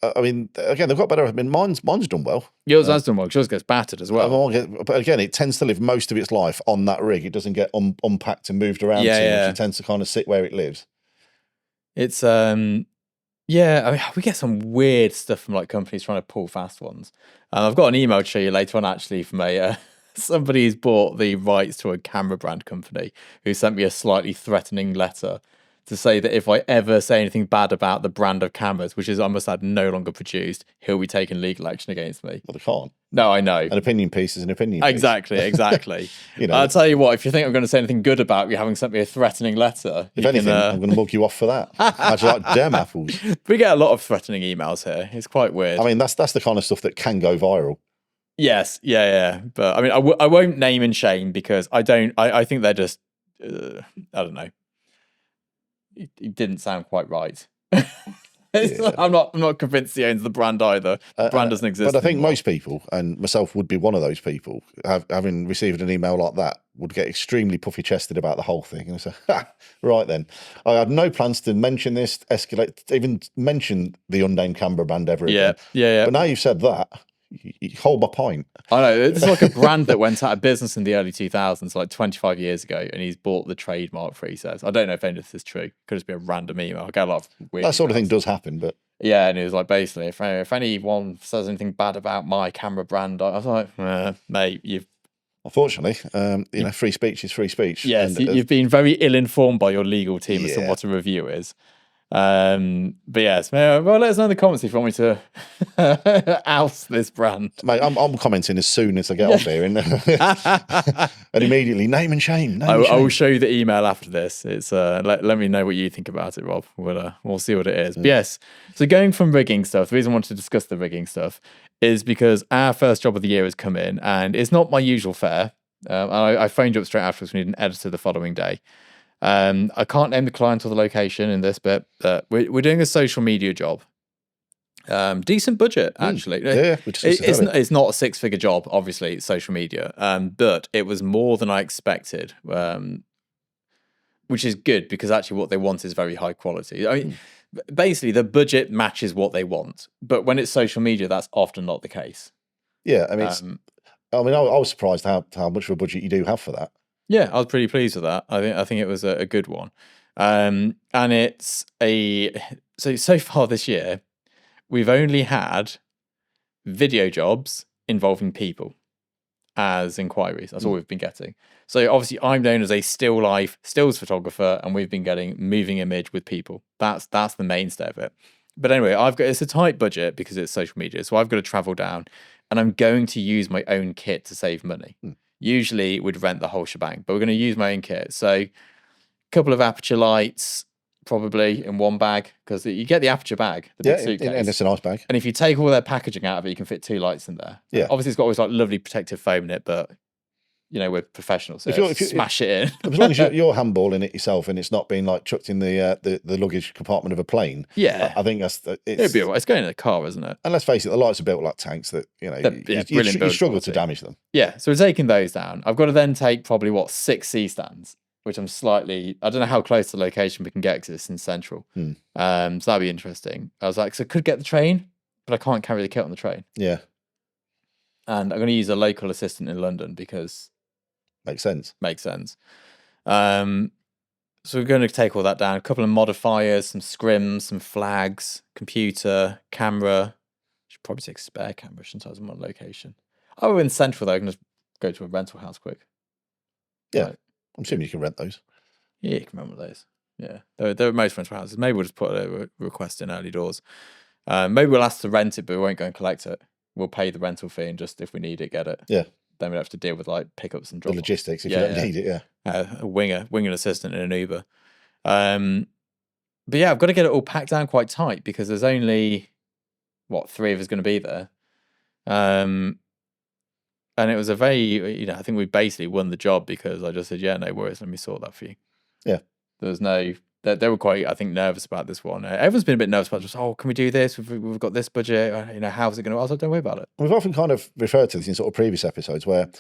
I mean, again, they've got better. I mean, mine's done well. Yours has done well. Yours gets battered as well. But again, it tends to live most of its life on that rig. It doesn't get unpacked and moved around too much. It tends to kind of sit where it lives. It's Yeah, I mean, we get some weird stuff from like companies trying to pull fast ones. I've got an email to show you later on actually from a somebody who's bought the rights to a camera brand company who sent me a slightly threatening letter to say that if I ever say anything bad about the brand of cameras, which is, I must add, no longer produced, he'll be taking legal action against me. Well, they can't. No, I know. An opinion piece is an opinion piece. Exactly. I'll tell you what, if you think I'm going to say anything good about you having sent me a threatening letter... If anything, I'm going to mug you off for that. How'd you like damn apples? We get a lot of threatening emails here. It's quite weird. I mean, that's the kind of stuff that can go viral. Yes, yeah. But I mean, I won't name and shame because I think they're just... I don't know. It didn't sound quite right. Yeah. I'm not convinced he owns the brand either. The brand doesn't exist. But I think most people, and myself would be one of those people, having received an email like that, would get extremely puffy chested about the whole thing. And say, right then, I had no plans to mention this, escalate, even mention the unnamed camera brand ever again. Yeah. But now you've said that, you hold my point. I know, it's like a brand that went out of business in the early 2000s, like 25 years ago, and he's bought the trademark for, he says. I don't know if any of this is true. Could just be a random email. I get a lot of weird That sort of emails. thing does happen, but... Yeah, and it was like, basically, if anyone says anything bad about my camera brand, I was like, mate, you've... Unfortunately, free speech is free speach. Yes, and, you've been very ill-informed by your legal team as to what a review is. But yes, well, let us know in the comments if you want me to oust this brand. Mate, I'm commenting as soon as I get off here, and immediately name and shame. I will show you the email after this. It's let me know what you think about it, Rob. We'll see what it is. But yes, so going from rigging stuff, the reason I wanted to discuss the rigging stuff is because our first job of the year has come in, and it's not my usual fare. I phoned you up straight afterwards. We need an editor the following day. I can't name the client or the location in this bit, but we're doing a social media job. Decent budget, actually. It's not a six-figure job, obviously, it's social media, but it was more than I expected, which is good because actually what they want is very high quality. I mean, basically, the budget matches what they want, but when it's social media, that's often not the case. Yeah, I mean, I was surprised how much of a budget you do have for that. Yeah, I was pretty pleased with that. I think it was a good one. And it's so far this year, we've only had video jobs involving people as inquiries. That's all we've been getting. So obviously I'm known as a still life stills photographer, and we've been getting moving image with people. That's the mainstay of it. But anyway, it's a tight budget because it's social media. So I've got to travel down, and I'm going to use my own kit to save money. Usually we'd rent the whole shebang, but we're going to use my own kit. So a couple of aperture lights, probably in one bag, because you get the aperture bag, the big suitcase. And it's a nice bag. And if you take all their packaging out of it, you can fit 2 lights in there. Yeah. Obviously, it's got always like lovely protective foam in it, but we're professionals. So if you smash it in. As long as you're handballing it yourself and it's not being like chucked in the luggage compartment of a plane. Yeah. I think it'd be all right. It's going in the car, isn't it? And let's face it, the lights are built like tanks that, you struggle to damage them. Yeah. So we're taking those down. I've got to then take probably 6 C-stands, which I'm I don't know how close to the location we can get because it's in central. So that'd be interesting. I was like, so I could get the train, but I can't carry the kit on the train. Yeah. And I'm going to use a local assistant in London because... Makes sense. So we're going to take all that down. A couple of modifiers, some scrims, some flags, computer, camera. Should probably take a spare camera sometimes in one location. Oh, we're in central though. I can just go to a rental house quick. Yeah. Right. I'm assuming you can rent those. Yeah, you can remember those. Yeah. They're most rental houses. Maybe we'll just put a request in early doors. Maybe we'll ask to rent it, but we won't go and collect it. We'll pay the rental fee and just if we need it, get it. Yeah. Then we'd have to deal with like pickups and drops. The logistics if you don't need it, yeah. A wing assistant in an Uber. But yeah, I've got to get it all packed down quite tight because there's only 3 of us going to be there. And it was a very, I think we basically won the job because I just said, yeah, no worries, let me sort that for you. Yeah. There was no, they were quite, I think, nervous about this one. Everyone's been a bit nervous about just, can we do this? We've got this budget, how's it going to, I was like, don't worry about it. We've often kind of referred to this in sort of previous episodes where,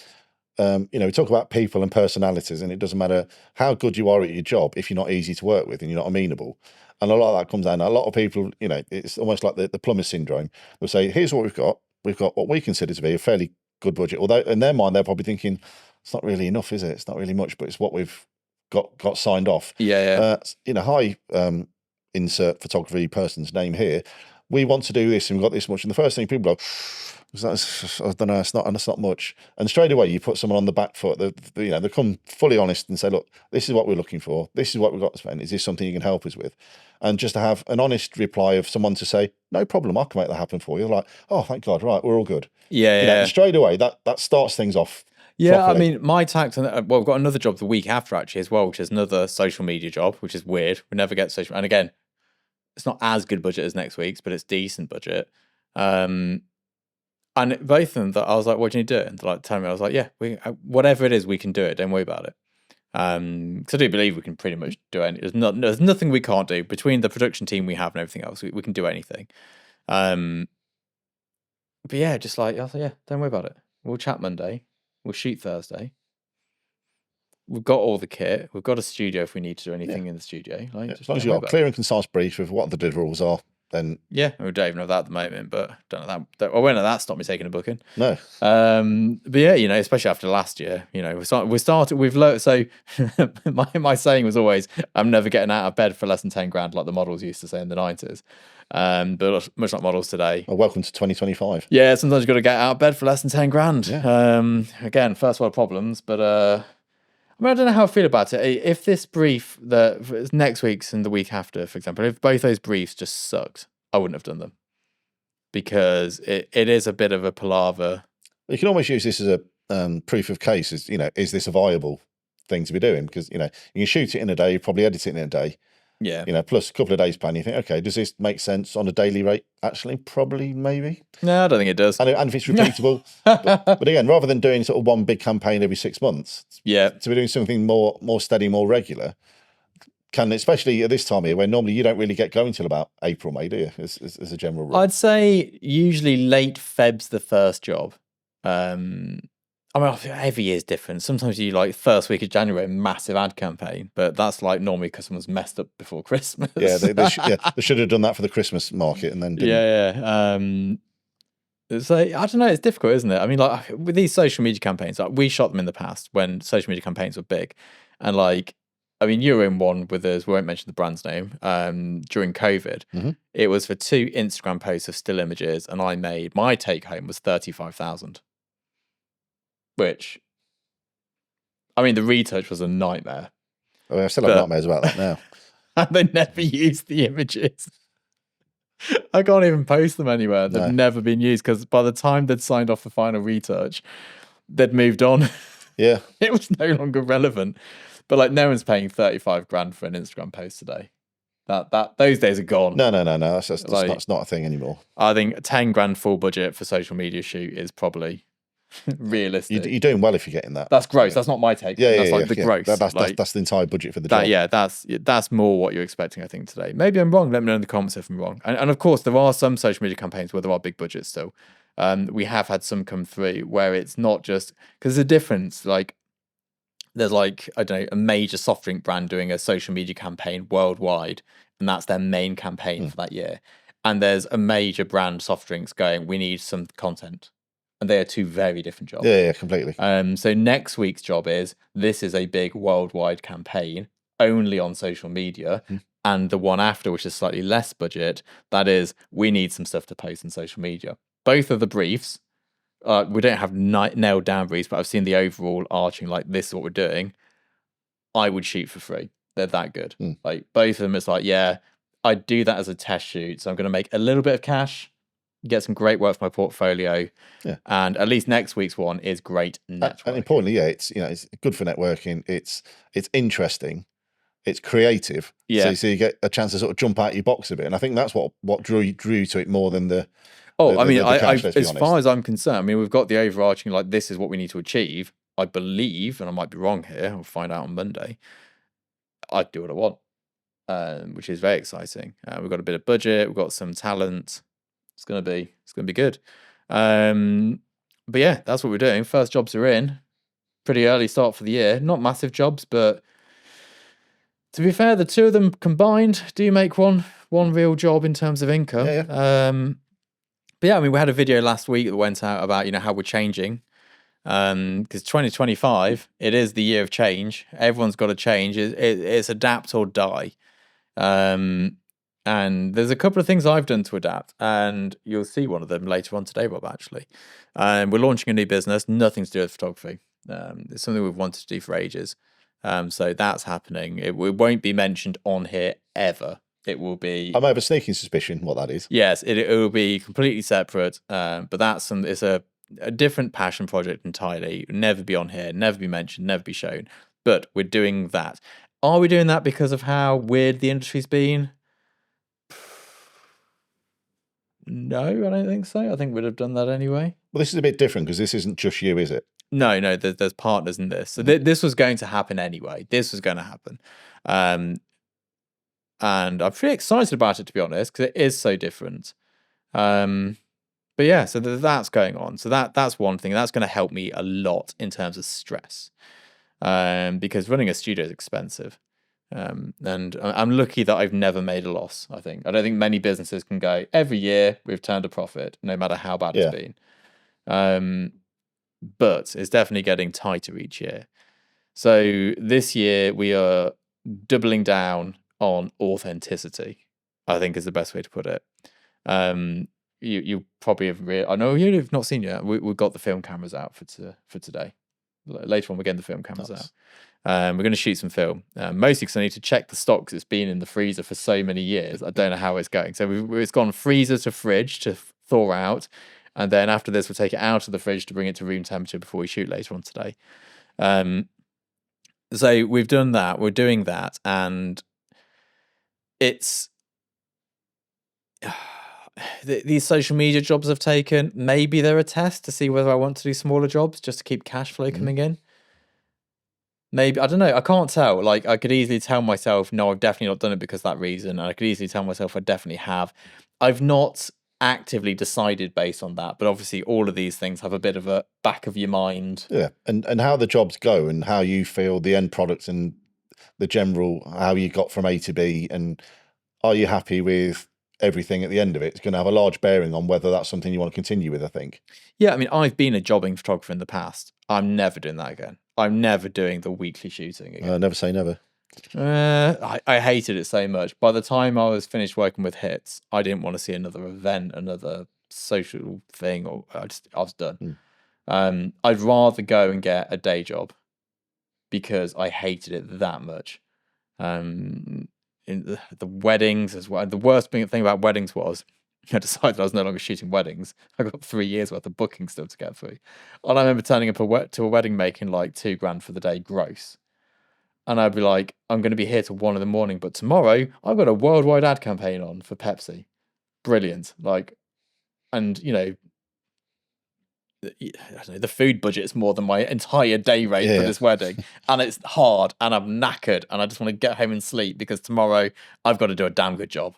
we talk about people and personalities, and it doesn't matter how good you are at your job if you're not easy to work with and you're not amenable. And a lot of that comes down. A lot of people, it's almost like the plumber syndrome. They'll say, here's what we've got. We've got what we consider to be a fairly good budget. Although in their mind, they're probably thinking, it's not really enough, is it? It's not really much, but it's what we've got signed off. Yeah. Hi, insert photography person's name here. We want to do this and we've got this much. And the first thing people go, I don't know, it's not much. And straight away you put someone on the back foot. They come fully honest and say, look, this is what we're looking for. This is what we've got to spend. Is this something you can help us with? And just to have an honest reply of someone to say, no problem, I can make that happen for you. Like, oh, thank God, right, we're all good. Yeah. Straight away, that starts things off. Yeah, properly. I mean, my tax, well, we've got another job the week after actually as well, which is another social media job, which is weird. We never get social, and again, it's not as good budget as next week's, but it's decent budget. And both of them, I was like, what do you need to do? And they're like, tell me. I was like, yeah, whatever it is, we can do it. Don't worry about it. Because I do believe we can pretty much do anything. There's nothing we can't do between the production team we have and everything else. We can do anything. But yeah, just like, I was like, yeah, don't worry about it. We'll chat Monday. We'll shoot Thursday. We've got all the kit. We've got a studio if we need to do anything in the studio. Like, as long as you've got a clear and concise brief of what the deliverables are, then yeah, we don't even know that at the moment, but don't know that. I won't let that stop me taking a booking. No. But yeah, especially after last year, we started. We've learned. So my saying was always, I'm never getting out of bed for less than 10 grand, like the models used to say in the 90s. But much like models today. Well, welcome to 2025. Yeah, sometimes you've got to get out of bed for less than 10 grand. Yeah. Again, first world problems, but I mean, I don't know how I feel about it. If this brief that next week's and the week after, for example, if both those briefs just sucked, I wouldn't have done them because it is a bit of a palaver. You can almost use this as a proof of case. Is this a viable thing to be doing? Because you can shoot it in a day, you probably edit it in a day. Yeah. Plus a couple of days plan. You think, okay, does this make sense on a daily rate? Actually, probably, maybe. No, I don't think it does. And if it's repeatable, but again, rather than doing sort of one big campaign every 6 months, to be doing something more steady, more regular, can, especially at this time of year, where normally you don't really get going till about April, May, do you? As a general rule, I'd say usually late Feb's the first job. I mean, every year's different. Sometimes you like first week of January, a massive ad campaign, but that's like normally because someone's messed up before Christmas. Yeah, they should have done that for the Christmas market and then didn't. Yeah. So I don't know. It's difficult, isn't it? I mean, like with these social media campaigns, like we shot them in the past when social media campaigns were big, and like, I mean, you were in one with us. We won't mention the brand's name. During COVID, It was for 2 Instagram posts of still images, and my take home was 35,000. Which, I mean, the retouch was a nightmare. I mean, I still have nightmares about that now. And they never used the images. I can't even post them anywhere. They've never been used because by the time they'd signed off the final retouch, they'd moved on. Yeah. It was no longer relevant. But like, no one's paying 35 grand for an Instagram post today. Those days are gone. No. That's not a thing anymore. I think 10 grand full budget for social media shoot is probably realistic. You're doing well if you're getting that. That's gross. That's not my take. That's the gross. That's the entire budget for the job. Yeah, that's more what you're expecting, I think, today. Maybe I'm wrong. Let me know in the comments if I'm wrong. And of course, there are some social media campaigns where there are big budgets still. We have had some come through where it's not just because there's a difference. Like, there's like, I don't know, a major soft drink brand doing a social media campaign worldwide, and that's their main campaign for that year. And there's a major brand soft drinks going, we need some content. And they are 2 very different jobs. Yeah, completely. So next week's job is a big worldwide campaign only on social media. And the one after, which is slightly less budget, that is, we need some stuff to post on social media. Both of the briefs, we don't have nailed down briefs, but I've seen the overall arching, like, this is what we're doing. I would shoot for free. They're that good. Like, both of them, it's like, yeah, I'd do that as a test shoot. So I'm going to make a little bit of cash, get some great work for my portfolio, and at least next week's one is great networking. And importantly, it's good for networking. It's interesting, it's creative. Yeah. So you get a chance to sort of jump out of your box a bit, and I think that's what drew to it more than the. As far as I'm concerned, I mean, we've got the overarching, like, this is what we need to achieve. I believe, and I might be wrong here. I'll find out on Monday. I'd do what I want, which is very exciting. We've got a bit of budget. We've got some talent. It's gonna be good. But yeah, that's what we're doing. First jobs are in. Pretty early start for the year. Not massive jobs, but to be fair, the 2 of them combined do make one real job in terms of income. But yeah, I mean, we had a video last week that went out about how we're changing. Because 2025, it is the year of change. Everyone's got to change. It's adapt or die. And there's a couple of things I've done to adapt, and you'll see one of them later on today, Rob, actually. And we're launching a new business, nothing to do with photography. It's something we've wanted to do for ages. So that's happening. It won't be mentioned on here ever. It will be... I may have a sneaking suspicion what that is. Yes, it will be completely separate. But it's a different passion project entirely. Never be on here, never be mentioned, never be shown. But we're doing that. Are we doing that because of how weird the industry's been? No, I don't think so. I think we'd have done that anyway. Well, this is a bit different because this isn't just you, is it? No, there's partners in this. So this was going to happen anyway. This was going to happen. And I'm pretty excited about it, to be honest, because it is so different. But yeah, so that's going on. So that's one thing. That's going to help me a lot in terms of stress. Because running a studio is expensive. And I'm lucky that I've never made a loss, I think. I don't think many businesses can go, every year we've turned a profit, no matter how bad it's been. But it's definitely getting tighter each year. So this year we are doubling down on authenticity, I think is the best way to put it. You probably have I know you've not seen yet. We've got the film cameras out for today. Later on, we're getting the film cameras out. We're going to shoot some film, mostly because I need to check the stock because it's been in the freezer for so many years. I don't know how it's going. So it's gone freezer to fridge to thaw out. And then after this, we'll take it out of the fridge to bring it to room temperature before we shoot later on today. So we've done that. We're doing that. And it's... these social media jobs I've taken, maybe they're a test to see whether I want to do smaller jobs just to keep cash flow coming in. Maybe, I don't know, I can't tell. Like, I could easily tell myself, no, I've definitely not done it because of that reason. And I could easily tell myself I definitely have. I've not actively decided based on that, but obviously all of these things have a bit of a back of your mind. Yeah, and how the jobs go and how you feel the end product and the general, how you got from A to B, and are you happy with everything at the end of it? It's going to have a large bearing on whether that's something you want to continue with, I think. Yeah, I mean, I've been a jobbing photographer in the past. I'm never doing that again. I'm never doing the weekly shooting again. Never say never. I hated it so much. By the time I was finished working with Hits, I didn't want to see another event, another social thing, or I was done. I'd rather go and get a day job because I hated it that much. In the weddings as well. The worst thing about weddings was I decided I was no longer shooting weddings. I got 3 years worth of booking still to get through. And I remember turning up to a wedding making like $2,000 for the day gross. And I'd be like, I'm going to be here till 1 a.m, but tomorrow I've got a worldwide ad campaign on for Pepsi. Brilliant. Like, and you know, I don't know, the food budget is more than my entire day rate for this wedding. And it's hard and I'm knackered and I just want to get home and sleep because tomorrow I've got to do a damn good job.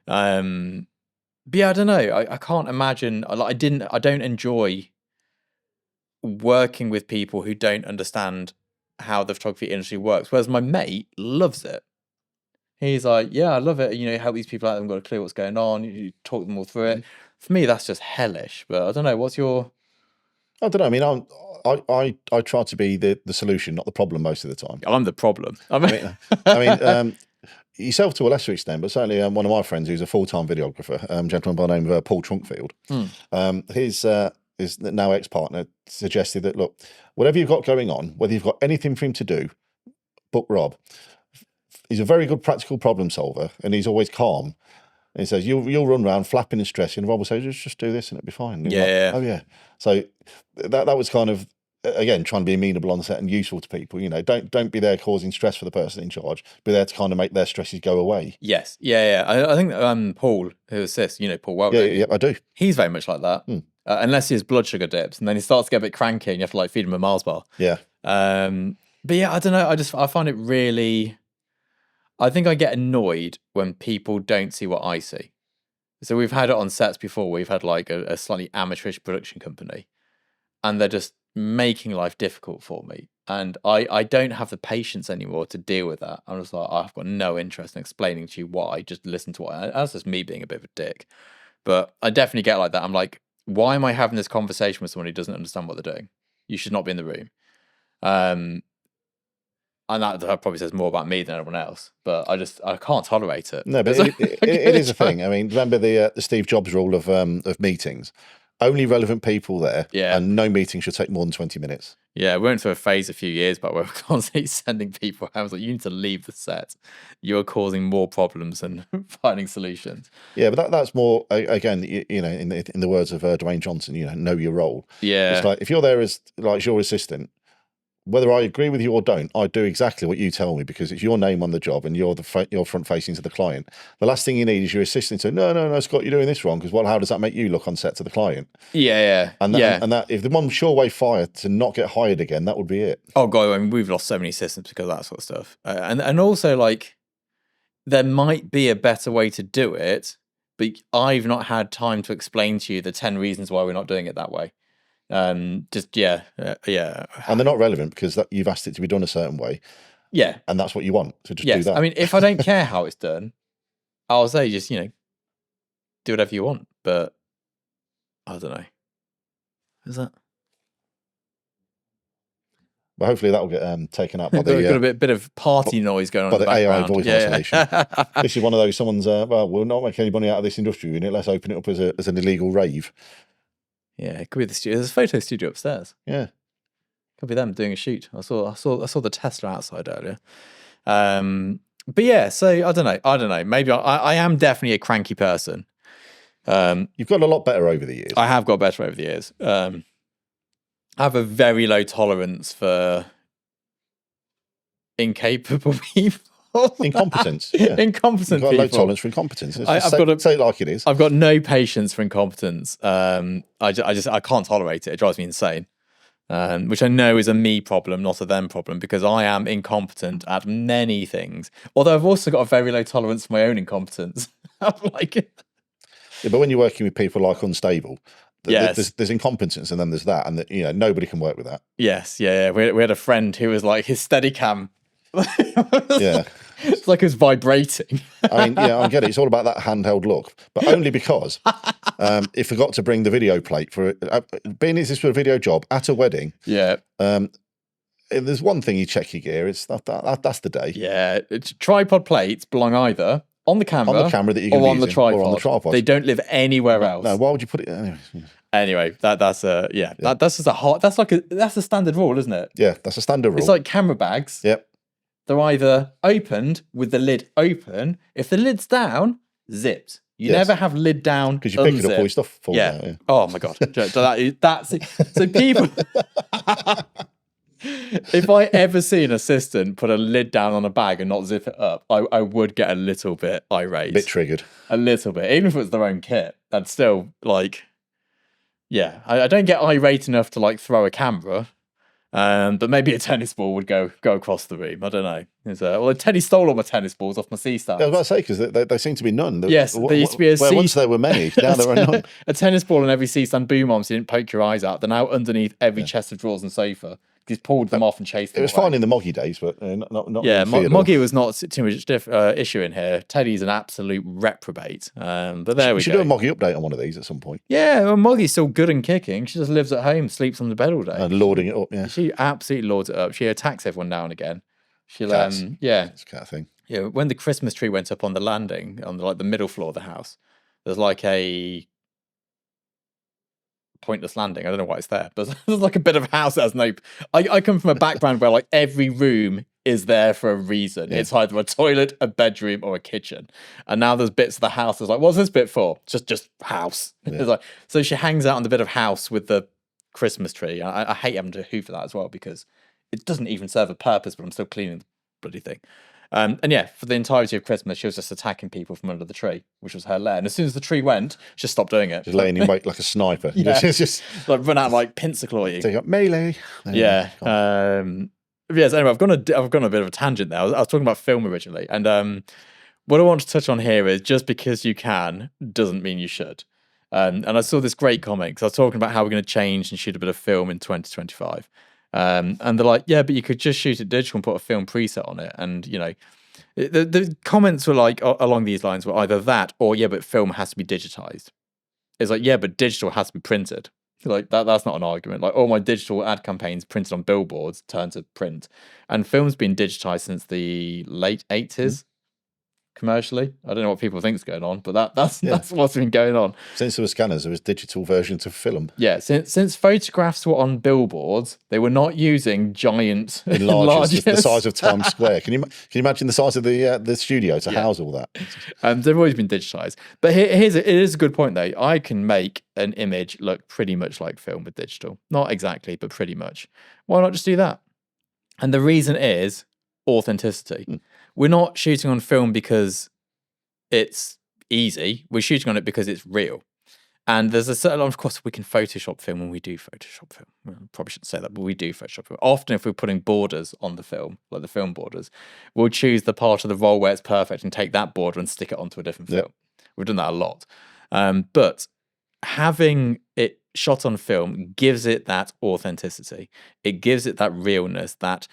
But yeah, I don't know. I can't imagine. I don't enjoy working with people who don't understand how the photography industry works. Whereas my mate loves it. He's like, yeah, I love it. You know, help these people out. They've got a clue what's going on. You talk them all through it. For me, that's just hellish. But I don't know. What's your... I don't know. I mean, I try to be the solution, not the problem most of the time. I'm the problem. I mean, yourself to a lesser extent, but certainly one of my friends who's a full-time videographer, a gentleman by the name of Paul Trunkfield, his now ex-partner suggested that, look, whatever you've got going on, whether you've got anything for him to do, book Rob. He's a very good practical problem solver, and he's always calm. And he says, you'll run around flapping and stressing, and Rob will say, just do this and it'll be fine. And yeah. Like, oh, yeah. So that was kind of, again, trying to be amenable on set and useful to people. You know, don't be there causing stress for the person in charge. Be there to kind of make their stresses go away. Yes. Yeah. I think Paul, who assists, you know, Paul Weldon. Yeah, I do. He's very much like that. Unless his blood sugar dips, and then he starts to get a bit cranky and you have to like feed him a Mars bar. Yeah. But yeah, I don't know. I find it really... I think I get annoyed when people don't see what I see. So we've had it on sets before. We've had like a slightly amateurish production company, and they're just making life difficult for me. And I don't have the patience anymore to deal with that. I'm just like, I've got no interest in explaining to you why. Just listen to what. That's just me being a bit of a dick. But I definitely get like that. I'm like, why am I having this conversation with someone who doesn't understand what they're doing? You should not be in the room. And that probably says more about me than anyone else, but I can't tolerate it. No, but it is a thing. I mean, remember the Steve Jobs rule of meetings? Only relevant people there, and no meeting should take more than 20 minutes. Yeah, we went through a phase a few years back where we were constantly sending people. I was like, you need to leave the set. You're causing more problems than finding solutions. Yeah, but that's more, again, in the words of Dwayne Johnson, know your role. Yeah. It's like, if you're there as your assistant, whether I agree with you or don't, I do exactly what you tell me because it's your name on the job and you're you're front facing to the client. The last thing you need is your assistant to no, Scott, you're doing this wrong because how does that make you look on set to the client? Yeah. And that if the one sure way fire to not get hired again, that would be it. Oh god, I mean, we've lost so many systems because of that sort of stuff. And also like there might be a better way to do it, but I've not had time to explain to you the 10 reasons why we're not doing it that way. And they're not relevant because you've asked it to be done a certain way, and that's what you want, so just do that. I mean, if I don't care how it's done, I'll say just do whatever you want, but I don't know, is that but hopefully that will get taken up by the got a bit of party noise going on by the AI voice isolation. This is one of those someone's we'll not make any money out of this industrial unit, let's open it up as an illegal rave. Yeah, it could be the studio. There's a photo studio upstairs. Yeah, could be them doing a shoot. I saw the Tesla outside earlier. But yeah, so I don't know. Maybe I am definitely a cranky person. You've got a lot better over the years. I have got better over the years. I have a very low tolerance for incapable people. Incompetence. Yeah. Incompetent people. You've got a low tolerance for incompetence. Say it like it is. I've got no patience for incompetence. I can't tolerate it. It drives me insane. Which I know is a me problem, not a them problem, because I am incompetent at many things. Although I've also got a very low tolerance for my own incompetence. Yeah, but when you're working with people like unstable, there's incompetence and then there's that, and nobody can work with that. Yes, yeah. We had a friend who was like his Steadicam. Yeah. It's like it's vibrating. I mean, I get it. It's all about that handheld look, but only because he forgot to bring the video plate for it. Being this for a video job at a wedding. Yeah. If there's one thing you check your gear, it's that's the day. Yeah. Tripod plates belong either on the camera that you're or on the tripod. Or on the tripod. They don't live anywhere else. No. Why would you put it? Anyway, that's just that's a standard rule, isn't it? Yeah, that's a standard rule. It's like camera bags. Yep. They're either opened with the lid open. If the lid's down, zipped. You never have lid down because you pick it up, all your stuff falls out. Yeah. Oh my god, that's it. So people. If I ever see an assistant put a lid down on a bag and not zip it up, I would get a little bit irate. A bit triggered. A little bit, even if it was their own kit. That's still like, yeah. I don't get irate enough to like throw a camera. But maybe a tennis ball would go across the room. I don't know. Teddy stole all my tennis balls off my C-stand. I was about to say, because they seem to be none. Yes, there used to be once there were many, now there are none. A tennis ball in every C-stand boom arm, so you didn't poke your eyes out. They're now underneath every chest of drawers and sofa. He's pulled them off and chased them. It was fine in the Moggy days, but not. Yeah, Moggy was not too much issue in here. Teddy's an absolute reprobate. But there we go. We should do a Moggy update on one of these at some point. Yeah, well, Moggy's still good and kicking. She just lives at home, sleeps on the bed all day. And lording it up, yeah. She absolutely lords it up. She attacks everyone now and again. She'll, yeah. It's a cat thing. Yeah, when the Christmas tree went up on the landing, on the middle floor of the house, there's like a pointless landing. I don't know why it's there, but there's like a bit of a house that has no. I come from a background where like every room is there for a reason. Yeah. It's either a toilet, a bedroom, or a kitchen. And now there's bits of the house that's like, what's this bit for? Just house. Yeah. It's like, so she hangs out on the bit of house with the Christmas tree. I hate having to hoover that as well because it doesn't even serve a purpose, but I'm still cleaning the bloody thing. And yeah, for the entirety of Christmas, she was just attacking people from under the tree, which was her lair. And as soon as the tree went, she just stopped doing it. Just laying in wait like a sniper. Yeah. just like run out like pincer claw you. Take up melee. Yeah. Yes. Anyway, I've gone a bit of a tangent there. I was talking about film originally, and what I want to touch on here is just because you can doesn't mean you should. And I saw this great comment because I was talking about how we're going to change and shoot a bit of film in 2025. And they're like, yeah, but you could just shoot it digital and put a film preset on it. And, the comments were like, along these lines were either that or, yeah, but film has to be digitized. It's like, yeah, but digital has to be printed. Like that's not an argument. Like all my digital ad campaigns printed on billboards turned to print, and film's been digitized since the late 80s. Commercially, I don't know what people think is going on, but that's what's been going on. Since there were scanners, there was digital versions of film. Yeah, since photographs were on billboards, they were not using giant enlargers, the size of Times Square. Can you imagine the size of the studio to house all that? They've always been digitized. But it is a good point though. I can make an image look pretty much like film with digital, not exactly, but pretty much. Why not just do that? And the reason is authenticity. We're not shooting on film because it's easy. We're shooting on it because it's real. And there's a certain, of course, we can Photoshop film when we do Photoshop film. Well, probably shouldn't say that, but we do Photoshop film. Often, if we're putting borders on the film, like the film borders, we'll choose the part of the roll where it's perfect and take that border and stick it onto a different film. We've done that a lot. But having it shot on film gives it that authenticity. It gives it that realness, that,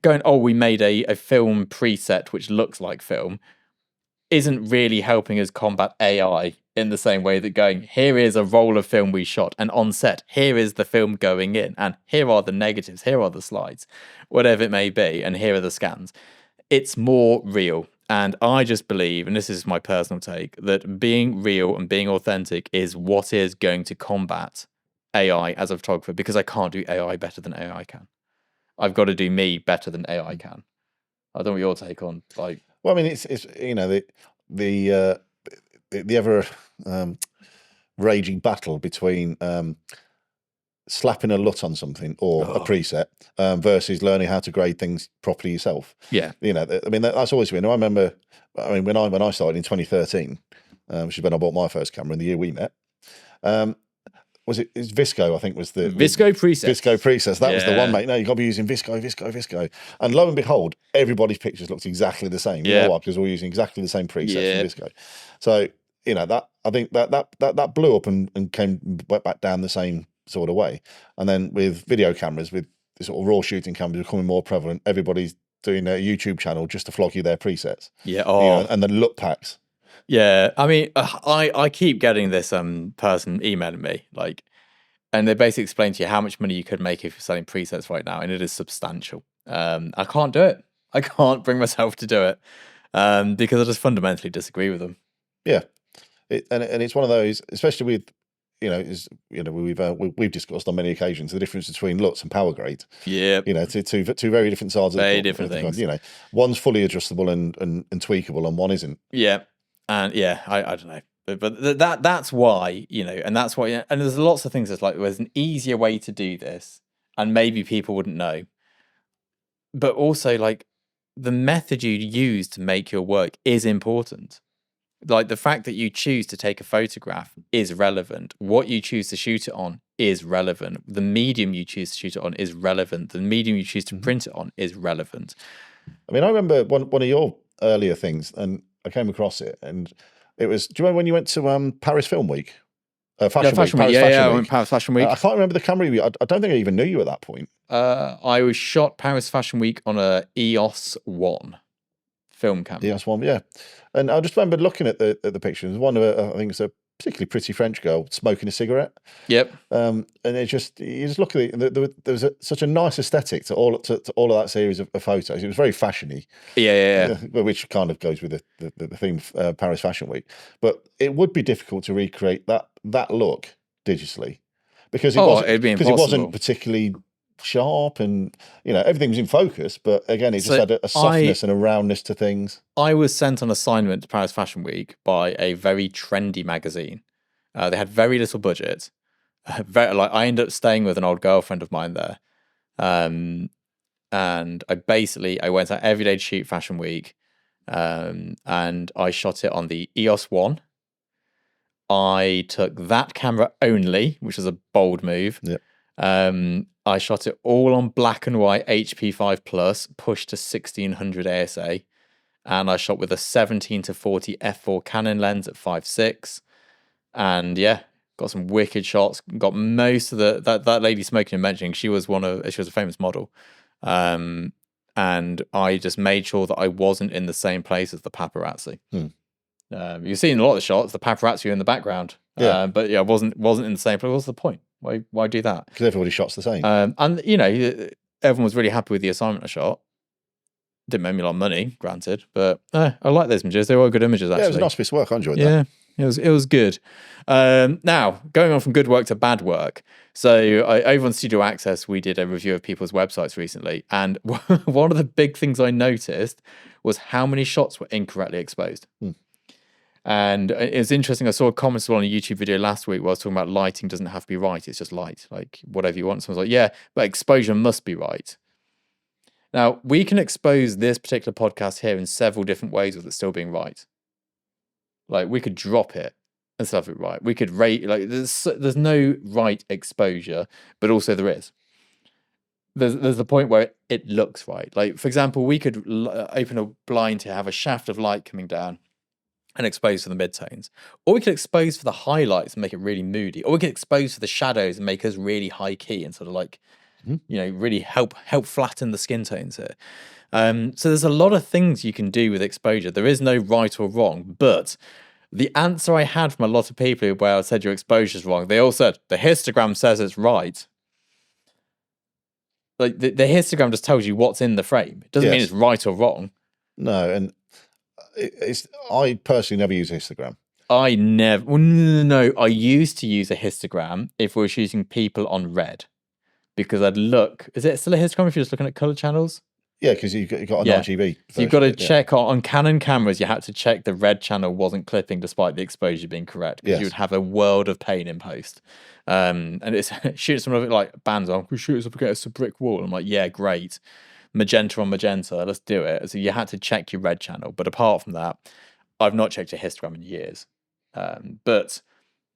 going, we made a film preset which looks like film, isn't really helping us combat AI in the same way that going, here is a roll of film we shot, and on set, here is the film going in, and here are the negatives, here are the slides, whatever it may be, and here are the scans. It's more real. And I just believe, and this is my personal take, that being real and being authentic is what is going to combat AI as a photographer, because I can't do AI better than AI can. I've got to do me better than AI can. I don't know what your take on, like. Well, I mean, it's the ever raging battle between slapping a LUT on something or a preset versus learning how to grade things properly yourself. Yeah, I mean, that's always been. I remember, when I started in 2013, which is when I bought my first camera in the year we met. Was it Visco? I think was the Visco presets. Visco presets. That was the one, mate. No, you got to be using Visco. And lo and behold, everybody's pictures looked exactly the same. You know why? Because we're using exactly the same presets from Visco. So that, I think that blew up and went back down the same sort of way. And then with video cameras, with the sort of raw shooting cameras becoming more prevalent, everybody's doing a YouTube channel just to flog you their presets. Yeah. And then look packs. Yeah, I mean, I keep getting this person emailing me, like, and they basically explain to you how much money you could make if you're selling presets right now, and it is substantial. I can't do it. I can't bring myself to do it because I just fundamentally disagree with them. Yeah, and it's one of those, especially with we've discussed on many occasions the difference between LUTs and power grades. Yeah, two very different sides. Very different things. One's fully adjustable and tweakable, and one isn't. Yeah. And I don't know, but that's why, and that's why, and there's lots of things that's like, there's an easier way to do this, and maybe people wouldn't know. But also, like, the method you use to make your work is important. Like, the fact that you choose to take a photograph is relevant. What you choose to shoot it on is relevant. The medium you choose to shoot it on is relevant. The medium you choose to print it on is relevant. I mean, I remember one of your earlier things, and I came across it, and it was. Do you remember when you went to Paris Film Week? Fashion Week. I went Paris Fashion Week. I can't remember the camera. I don't think I even knew you at that point. I was shot Paris Fashion Week on a EOS 1 film camera. EOS 1, yeah. And I just remember looking at the pictures. One of I think it's a particularly pretty French girl smoking a cigarette. Yep. And you just look at it. There was such a nice aesthetic to all of that series of photos. It was very fashiony. Yeah. Which kind of goes with the theme of Paris Fashion Week. But it would be difficult to recreate that look digitally because it wasn't particularly sharp, and everything was in focus, but again, it just had a softness and a roundness to things. I was sent on assignment to Paris Fashion Week by a very trendy magazine. They had very little budget. I ended up staying with an old girlfriend of mine there, and I went out every day to shoot Fashion Week, and I shot it on the EOS 1. I took that camera only, which was a bold move. Yeah. I shot it all on black and white HP5 Plus, pushed to 1600 ASA, and I shot with a 17-40 f4 Canon lens at 5.6, and got some wicked shots. Got most of that lady smoking and mentioning. She was a famous model, and I just made sure that I wasn't in the same place as the paparazzi. You've seen a lot of the shots. The paparazzi are in the background. But yeah, wasn't in the same place. What's the point? Why do that? Because everybody shots the same. And you know, everyone was really happy with the assignment I shot. Didn't make me a lot of money, granted, but I like those images. They were good images, actually. Yeah, it was a nice piece of work. I enjoyed that. Yeah, it was good. Now, going on from good work to bad work. So over on Studio Access, we did a review of people's websites recently. And one of the big things I noticed was how many shots were incorrectly exposed. And it was interesting. I saw a comment on a YouTube video last week where I was talking about lighting doesn't have to be right. It's just light, like whatever you want. Someone's like, yeah, but exposure must be right. Now, we can expose this particular podcast here in several different ways with it still being right. Like, we could drop it and still have it right. We could rate, like, there's no right exposure, but also there is. There's the point where it looks right. Like, for example, we could open a blind to have a shaft of light coming down and expose for the midtones. Or we could expose for the highlights and make it really moody. Or we could expose for the shadows and make us really high key and sort of like, you know, really help flatten the skin tones here. So there's a lot of things you can do with exposure. There is no right or wrong, but the answer I had from a lot of people where I said your exposure is wrong, they all said, the histogram says it's right. Like, the histogram just tells you what's in the frame. It doesn't mean it's right or wrong. No, and I personally never use a histogram. I never... Well, no, I used to use a histogram if we were shooting people on red. Because I'd look... Is it still a histogram if you're just looking at colour channels? Yeah, because you've got an RGB. So you've got to check on Canon cameras, you had to check the red channel wasn't clipping despite the exposure being correct. Because you would have a world of pain in post. And it's shooting some of it like bands on, we shoot us up against a brick wall. I'm like, yeah, great. Magenta on magenta, let's do it. So you had to check your red channel. But apart from that, I've not checked a histogram in years. But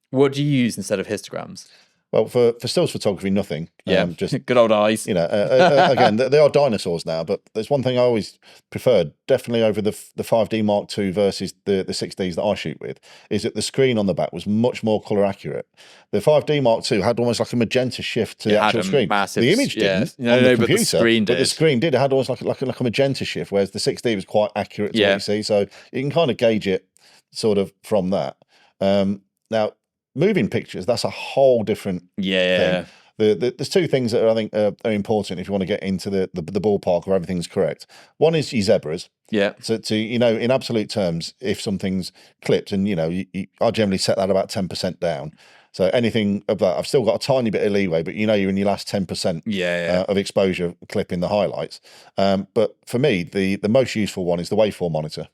what do you use instead of histograms? Well, for stills photography, nothing. Just good old eyes. You know, again, they are dinosaurs now, but there's one thing I always preferred, definitely over the 5D Mark II versus the 6Ds that I shoot with, is that the screen on the back was much more colour accurate. The 5D Mark II had almost like a magenta shift to the actual screen. The image didn't on the computer, but the screen did. It had almost like a magenta shift, whereas the 6D was quite accurate to what you see. So you can kind of gauge it sort of from that. Now, moving pictures, that's a whole different thing. There's two things that I think are important if you want to get into the ballpark where everything's correct. One is your zebras. Yeah. So to you know, in absolute terms, if something's clipped, and you know, I generally set that about 10% down. So anything about, I've still got a tiny bit of leeway, but you know, you're in your last 10% of exposure clipping the highlights. But for me, the most useful one is the waveform monitor,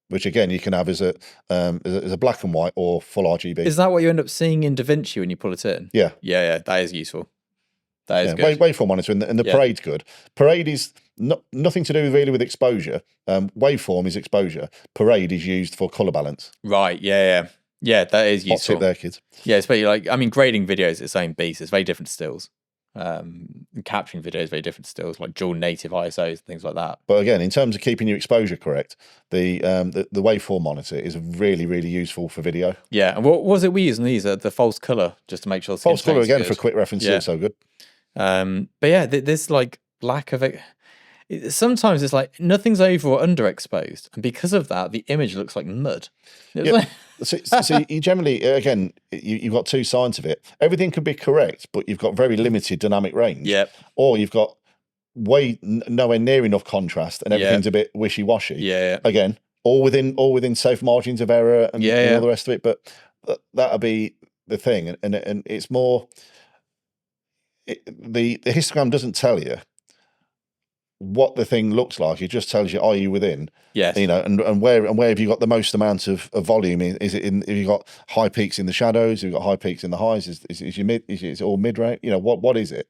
which again you can have as a black and white or full RGB. Is that what you end up seeing in DaVinci when you pull it in? Yeah. Yeah, that is useful. That is good. Waveform monitor, and the Parade's good. Parade is nothing to do really with exposure. Waveform is exposure. Parade is used for colour balance. Right, yeah, that is useful. Hot tip there, kids. Yeah, especially like, I mean, grading videos is the same beast. It's very different stills. Capturing videos very different stills, like dual native ISOs and things like that. But again, in terms of keeping your exposure correct, the waveform monitor is really, really useful for video. Yeah, and what was it we used in these? The false color, just to make sure. False color again good. For quick reference, is so good. But yeah, this like lack of it. Sometimes it's like nothing's over or underexposed, and because of that, the image looks like mud. Like... so you generally, again, you've got two sides of it. Everything can be correct, but you've got very limited dynamic range. Yep. Or you've got nowhere near enough contrast, and everything's a bit wishy-washy. Yeah. Again, all within safe margins of error and all the rest of it. But that'll be the thing, and it's more. The histogram doesn't tell you what the thing looks like. It just tells you, are you within? Yes. You know, and where have you got the most amount of volume? Is it in? Have you got high peaks in the shadows? Have you got high peaks in the highs? Is your mid? Is it all mid range? You know, what is it?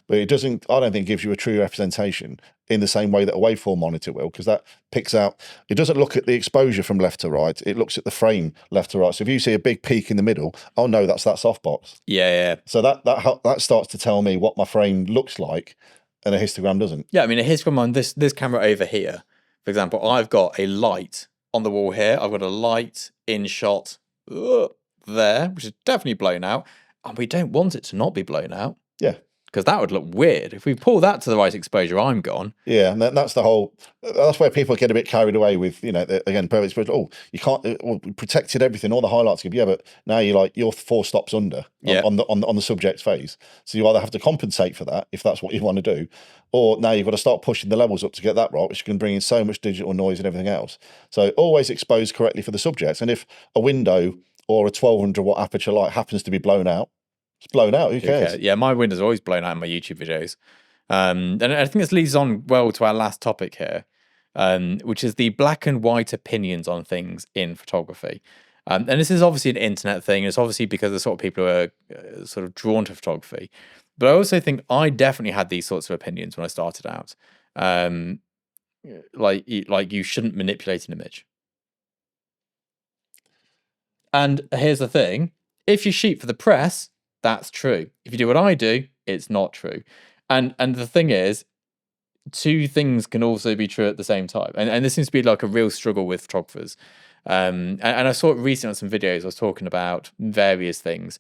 But it doesn't. I don't think it gives you a true representation in the same way that a waveform monitor will, because that picks out. It doesn't look at the exposure from left to right. It looks at the frame left to right. So if you see a big peak in the middle, oh no, that's that softbox. Yeah. So that starts to tell me what my frame looks like. And a histogram doesn't. Yeah, I mean, a histogram on this camera over here, for example, I've got a light on the wall here. I've got a light in shot there, which is definitely blown out. And we don't want it to not be blown out. Yeah. because that would look weird. If we pull that to the right exposure, I'm gone. Yeah, and that's where people get a bit carried away with, again, perfect exposure. Oh, you can't, we protected everything, all the highlights. Yeah, but now you're 4 stops under on the subject phase. So you either have to compensate for that if that's what you want to do, or now you've got to start pushing the levels up to get that right, which can bring in so much digital noise and everything else. So always expose correctly for the subjects. And if a window or a 1200 watt aperture light happens to be blown out, it's blown out. Who cares? Yeah, my windows are always blown out in my YouTube videos. And I think this leads on well to our last topic here, which is the black and white opinions on things in photography. And this is obviously an internet thing. It's obviously because the sort of people who are sort of drawn to photography. But I also think I definitely had these sorts of opinions when I started out. Like you shouldn't manipulate an image. And here's the thing. If you shoot for the press, that's true. If you do what I do, it's not true. And the thing is, 2 things can also be true at the same time. And this seems to be like a real struggle with photographers. And I saw it recently on some videos. I was talking about various things.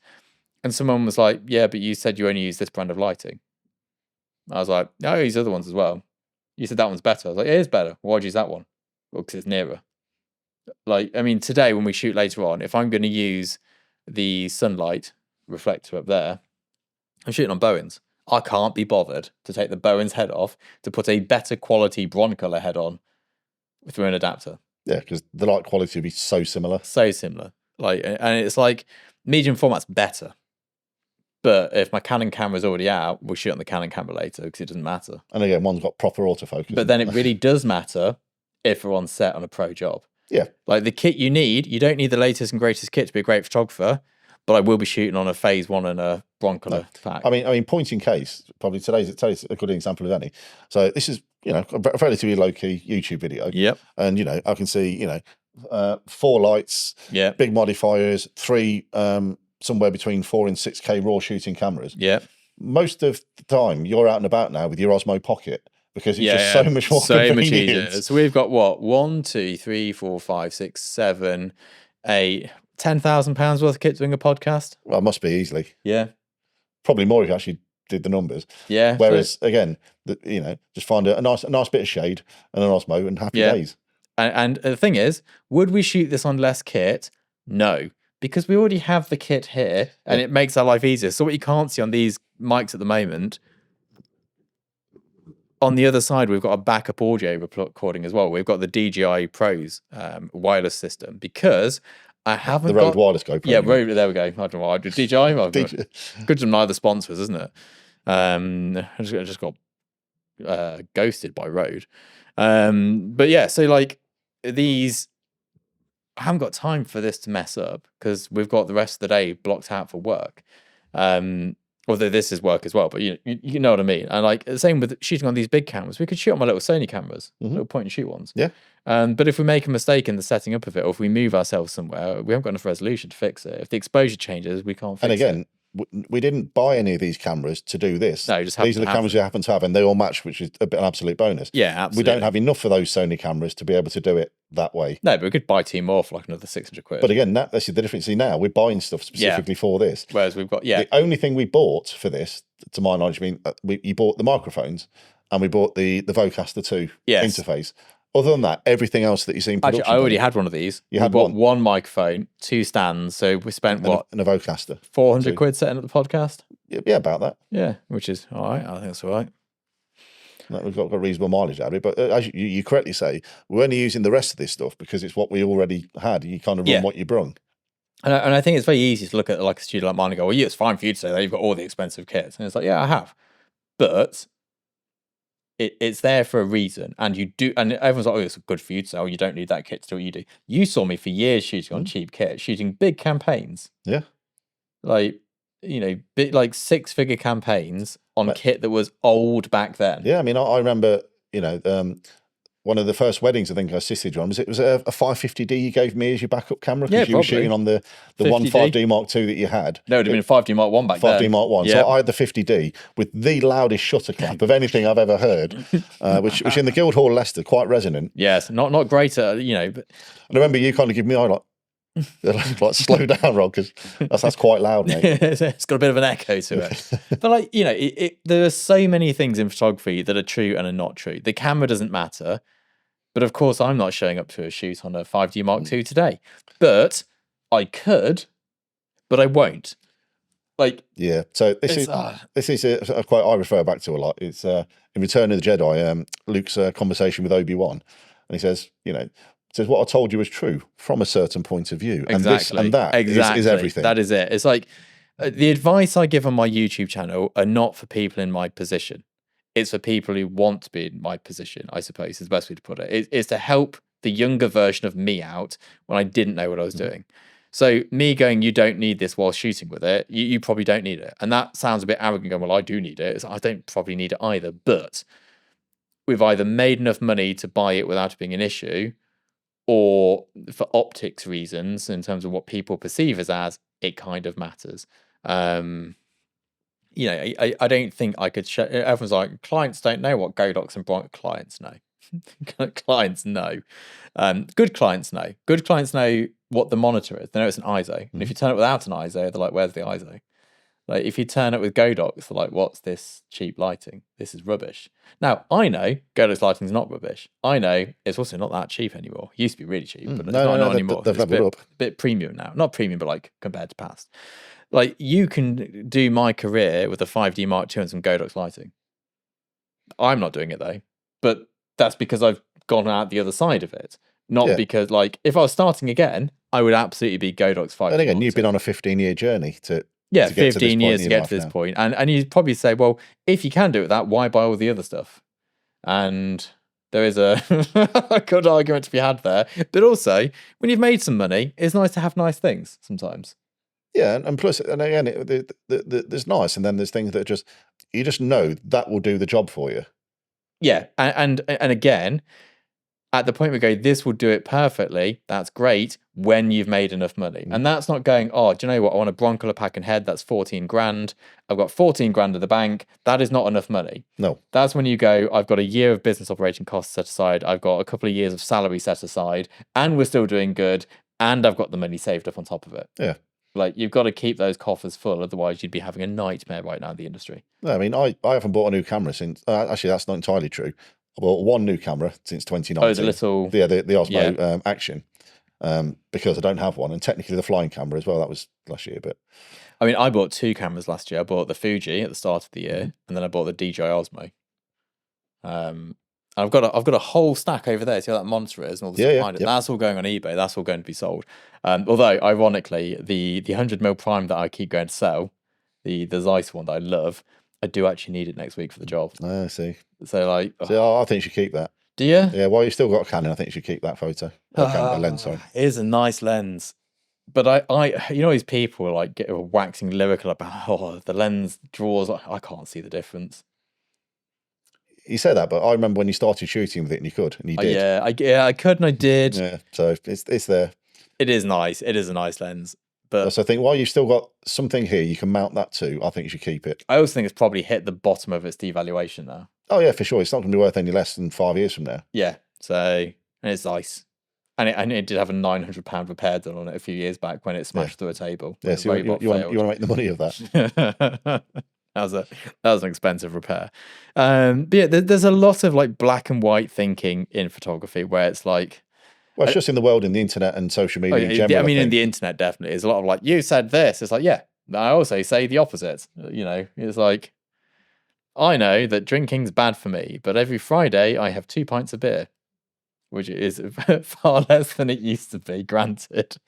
And someone was like, yeah, but you said you only use this brand of lighting. I was like, no, I use other ones as well. You said that one's better. I was like, it is better. Why'd you use that one? Well, because it's nearer. Like, I mean, today when we shoot later on, if I'm going to use the sunlight reflector up there, I'm shooting on Bowens. I can't be bothered to take the Bowens head off to put a better quality Broncolor head on through an adapter. Yeah, because the light quality would be so similar. So similar. Like, and it's like medium format's better. But if my Canon camera's already out, we'll shoot on the Canon camera later because it doesn't matter. And again, one's got proper autofocus. But then it really does matter if we're on set on a pro job. Yeah. Like the kit you don't need the latest and greatest kit to be a great photographer, but I will be shooting on a Phase 1 and a Broncolor pack. I mean, point in case, probably today's a good example of any. So this is, a relatively low-key YouTube video. Yep. And, I can see, 4 lights, big modifiers, 3, somewhere between 4 and 6K raw shooting cameras. Yeah. Most of the time, you're out and about now with your Osmo Pocket because it's just so much more convenient. Much easier. So we've got what? 1, 2, 3, 4, 5, 6, 7, 8, £10,000 worth of kit doing a podcast. Well, it must be easily. Yeah. Probably more if you actually did the numbers. Yeah. Whereas again, just find a nice bit of shade and an Osmo and happy days. And the thing is, would we shoot this on less kit? No. Because we already have the kit here and it makes our life easier. So what you can't see on these mics at the moment, on the other side, we've got a backup audio recording as well. We've got the DJI Pros wireless system because I haven't got... The Rode Wireless GoPro. Yeah, Rode, there we go. I don't know why I do DJI. Good to know the sponsors, isn't it? I just got ghosted by Rode. But yeah, so like these... I haven't got time for this to mess up because we've got the rest of the day blocked out for work. Although this is work as well, but you know what I mean. And like the same with shooting on these big cameras, we could shoot on my little Sony cameras, little point and shoot ones. Yeah. But if we make a mistake in the setting up of it, or if we move ourselves somewhere, we haven't got enough resolution to fix it. If the exposure changes, we can't fix it. And again, we didn't buy any of these cameras to do this. No, just these are the cameras we happen to have, and they all match, which is an absolute bonus. Yeah, absolutely. We don't have enough of those Sony cameras to be able to do it that way. No, but we could buy 2 more for like another £600. But again, that's the difference. See, now we're buying stuff specifically for this. Whereas we've got the only thing we bought for this, to my knowledge, you bought the microphones and we bought the Vocaster 2 interface. Other than that, everything else that you see in production. Actually, I already had one of these. You had bought one microphone, 2 stands. So we spent and a Vocaster. £400 setting up the podcast. Yeah, about that. Yeah, which is all right. I think that's all right. No, we've got reasonable mileage out of it. But as you correctly say, we're only using the rest of this stuff because it's what we already had. You kind of run what you brung. And I think it's very easy to look at like a studio like mine and go, well, yeah, it's fine for you to say that you've got all the expensive kits. And it's like, yeah, I have. But it's there for a reason. And you do, and everyone's like, oh, it's good for you to say, oh, you don't need that kit to do what you do. You saw me for years shooting on cheap kit, shooting big campaigns. Yeah. Like, big, like 6-figure campaigns on kit that was old back then. Yeah, I mean, I remember, one of the first weddings I think I assisted on, it was a 550D you gave me as your backup camera because you were shooting on the 5D Mark II that you had. No, it would have been a 5D Mark I back then. 5D Mark I. Yep. So I had the 50D with the loudest shutter clap of anything I've ever heard, which in the Guildhall Leicester, quite resonant. Yes, not great, but... And I remember you kind of giving me, Like, slow down, Rob, because that's quite loud, mate. It's got a bit of an echo to it. But like, there are so many things in photography that are true and are not true. The camera doesn't matter. But of course, I'm not showing up to a shoot on a 5D Mark II today. But I could, but I won't. Like, yeah. So this is a quote I refer back to a lot. It's in Return of the Jedi, Luke's conversation with Obi-Wan, and he says, says what I told you was true from a certain point of view, and exactly, and that is everything. That is it. It's like the advice I give on my YouTube channel are not for people in my position. It's for people who want to be in my position, I suppose, is the best way to put it. It's to help the younger version of me out when I didn't know what I was doing. So me going, you don't need this while shooting with it, you probably don't need it. And that sounds a bit arrogant going, well, I do need it. I don't probably need it either. But we've either made enough money to buy it without it being an issue, or for optics reasons, in terms of what people perceive as it kind of matters. I don't think I could show. Everyone's like, clients don't know what Godox and Bronx. Clients know. Clients know. Good clients know. Good clients know what the monitor is. They know it's an ISO. And if you turn it without an ISO, they're like, where's the ISO? Like, if you turn it with Godox, they're like, what's this cheap lighting? This is rubbish. Now, I know Godox lighting is not rubbish. I know it's also not that cheap anymore. It used to be really cheap, but it's not anymore. They've leveled up. A bit premium now. Not premium, but like compared to past. Like, you can do my career with a 5D Mark II and some Godox lighting. I'm not doing it though. But that's because I've gone out the other side of it. Not because, like, if I was starting again, I would absolutely be Godox 5D. And again, you've been on a 15-year journey to 15 years to get to this point. And you'd probably say, well, if you can do it with that, why buy all the other stuff? And there is a good argument to be had there. But also, when you've made some money, it's nice to have nice things sometimes. Yeah, and plus, and again, there's nice, and then there's things that you just know that will do the job for you. Yeah, and again, at the point we go, this will do it perfectly. That's great when you've made enough money. And that's not going, oh, do you know what? I want a broncolor pack and head. That's 14 grand. I've got 14 grand at the bank. That is not enough money. No. That's when you go, I've got a year of business operating costs set aside. I've got a couple of years of salary set aside, and we're still doing good. And I've got the money saved up on top of it. Yeah. Like, you've got to keep those coffers full. Otherwise, you'd be having a nightmare right now in the industry. No, I mean, I haven't bought a new camera since, actually, that's not entirely true. I bought one new camera since 2019. Oh, the little... Yeah, the Osmo Action, because I don't have one. And technically the flying camera as well, that was last year. But I mean, I bought two cameras last year. I bought the Fuji at the start of the year, and then I bought the DJI Osmo. I've got a whole stack over there. See how that monitor is and all the stuff behind it. That's all going on eBay. That's all going to be sold. Although, ironically, the 100mm prime that I keep going to sell, the Zeiss one that I love, I do actually need it next week for the job. I see. So, like... I think you should keep that. Do you? Yeah, well, you've still got a Canon. I think you should keep that photo. A lens, sorry. It is a nice lens. But I these people are like waxing lyrical about, the lens draws. I can't see the difference. You say that, but I remember when you started shooting with it and you could, and you did. I could and I did. Yeah, so it's there. It is nice. It is a nice lens. But so I think while you've still got something here you can mount that to, I think you should keep it. I also think it's probably hit the bottom of its devaluation now. Oh yeah, for sure. It's not going to be worth any less than 5 years from now. Yeah. So, and it's nice. And it did have a £900 repair done on it a few years back when it smashed through a table. Yeah, so you want to make the money of that. That was an expensive repair. But yeah, there's a lot of like black and white thinking in photography where it's like... Well, it's just in the world, in the internet and social media in general. I mean, in the internet, definitely. There's a lot of like, you said this. It's like, yeah, I also say the opposite. It's like, I know that drinking's bad for me, but every Friday I have 2 pints of beer, which is far less than it used to be, granted.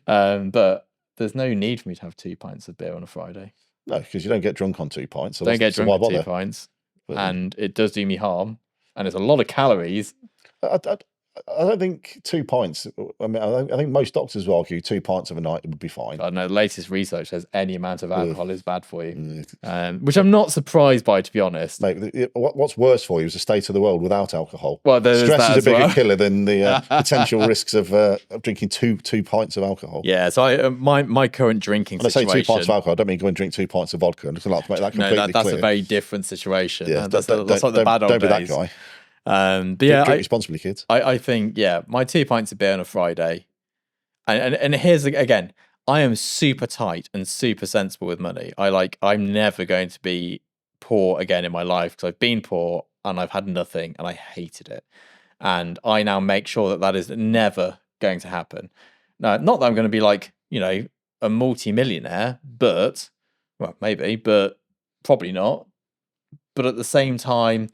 But there's no need for me to have 2 pints of beer on a Friday. No, because you don't get drunk on 2 pints. So don't get drunk on 2 pints. And it does do me harm. And it's a lot of calories. I don't think 2 pints. I mean, I think most doctors will argue 2 pints of a night would be fine. I know the latest research says any amount of alcohol is bad for you, which I'm not surprised by, to be honest. Mate, what's worse for you is the state of the world without alcohol. Well, stress is a bigger killer than the potential risks of drinking two pints of alcohol. Yeah, so my current drinking situation. When I say 2 pints of alcohol, I don't mean go and drink 2 pints of vodka. I'm just like to make that completely clear. That's a very different situation. Yeah, that's like the bad old days. Don't be that guy. But yeah, drink responsibly, kids. I think, my 2 pints of beer on a Friday, And here's again, I am super tight and super sensible with money. I'm never going to be poor again in my life because I've been poor and I've had nothing and I hated it. And I now make sure that is never going to happen. Now, not that I'm going to be like, a multi-millionaire, but, well, maybe, but probably not. But at the same time,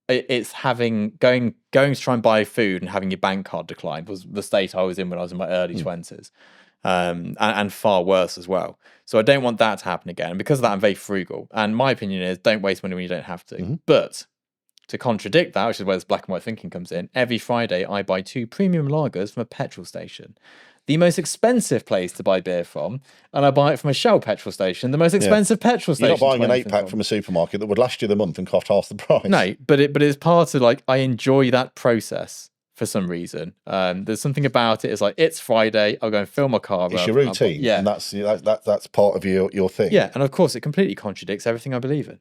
it's going to try and buy food and having your bank card declined was the state I was in when I was in my early 20s. And far worse as well. So I don't want that to happen again. And because of that, I'm very frugal. And my opinion is don't waste money when you don't have to. Mm-hmm. But to contradict that, which is where this black and white thinking comes in, every Friday I buy 2 premium lagers from a petrol station. The most expensive place to buy beer from, and I buy it from a Shell petrol station, the most expensive petrol station. You're not buying an 8-pack from a supermarket that would last you the month and cost half the price. No, but it's part of I enjoy that process for some reason. There's something about it. It's like, it's Friday, I'll go and fill my car up. It's your routine, and that's part of your thing. Yeah, and of course it completely contradicts everything I believe in.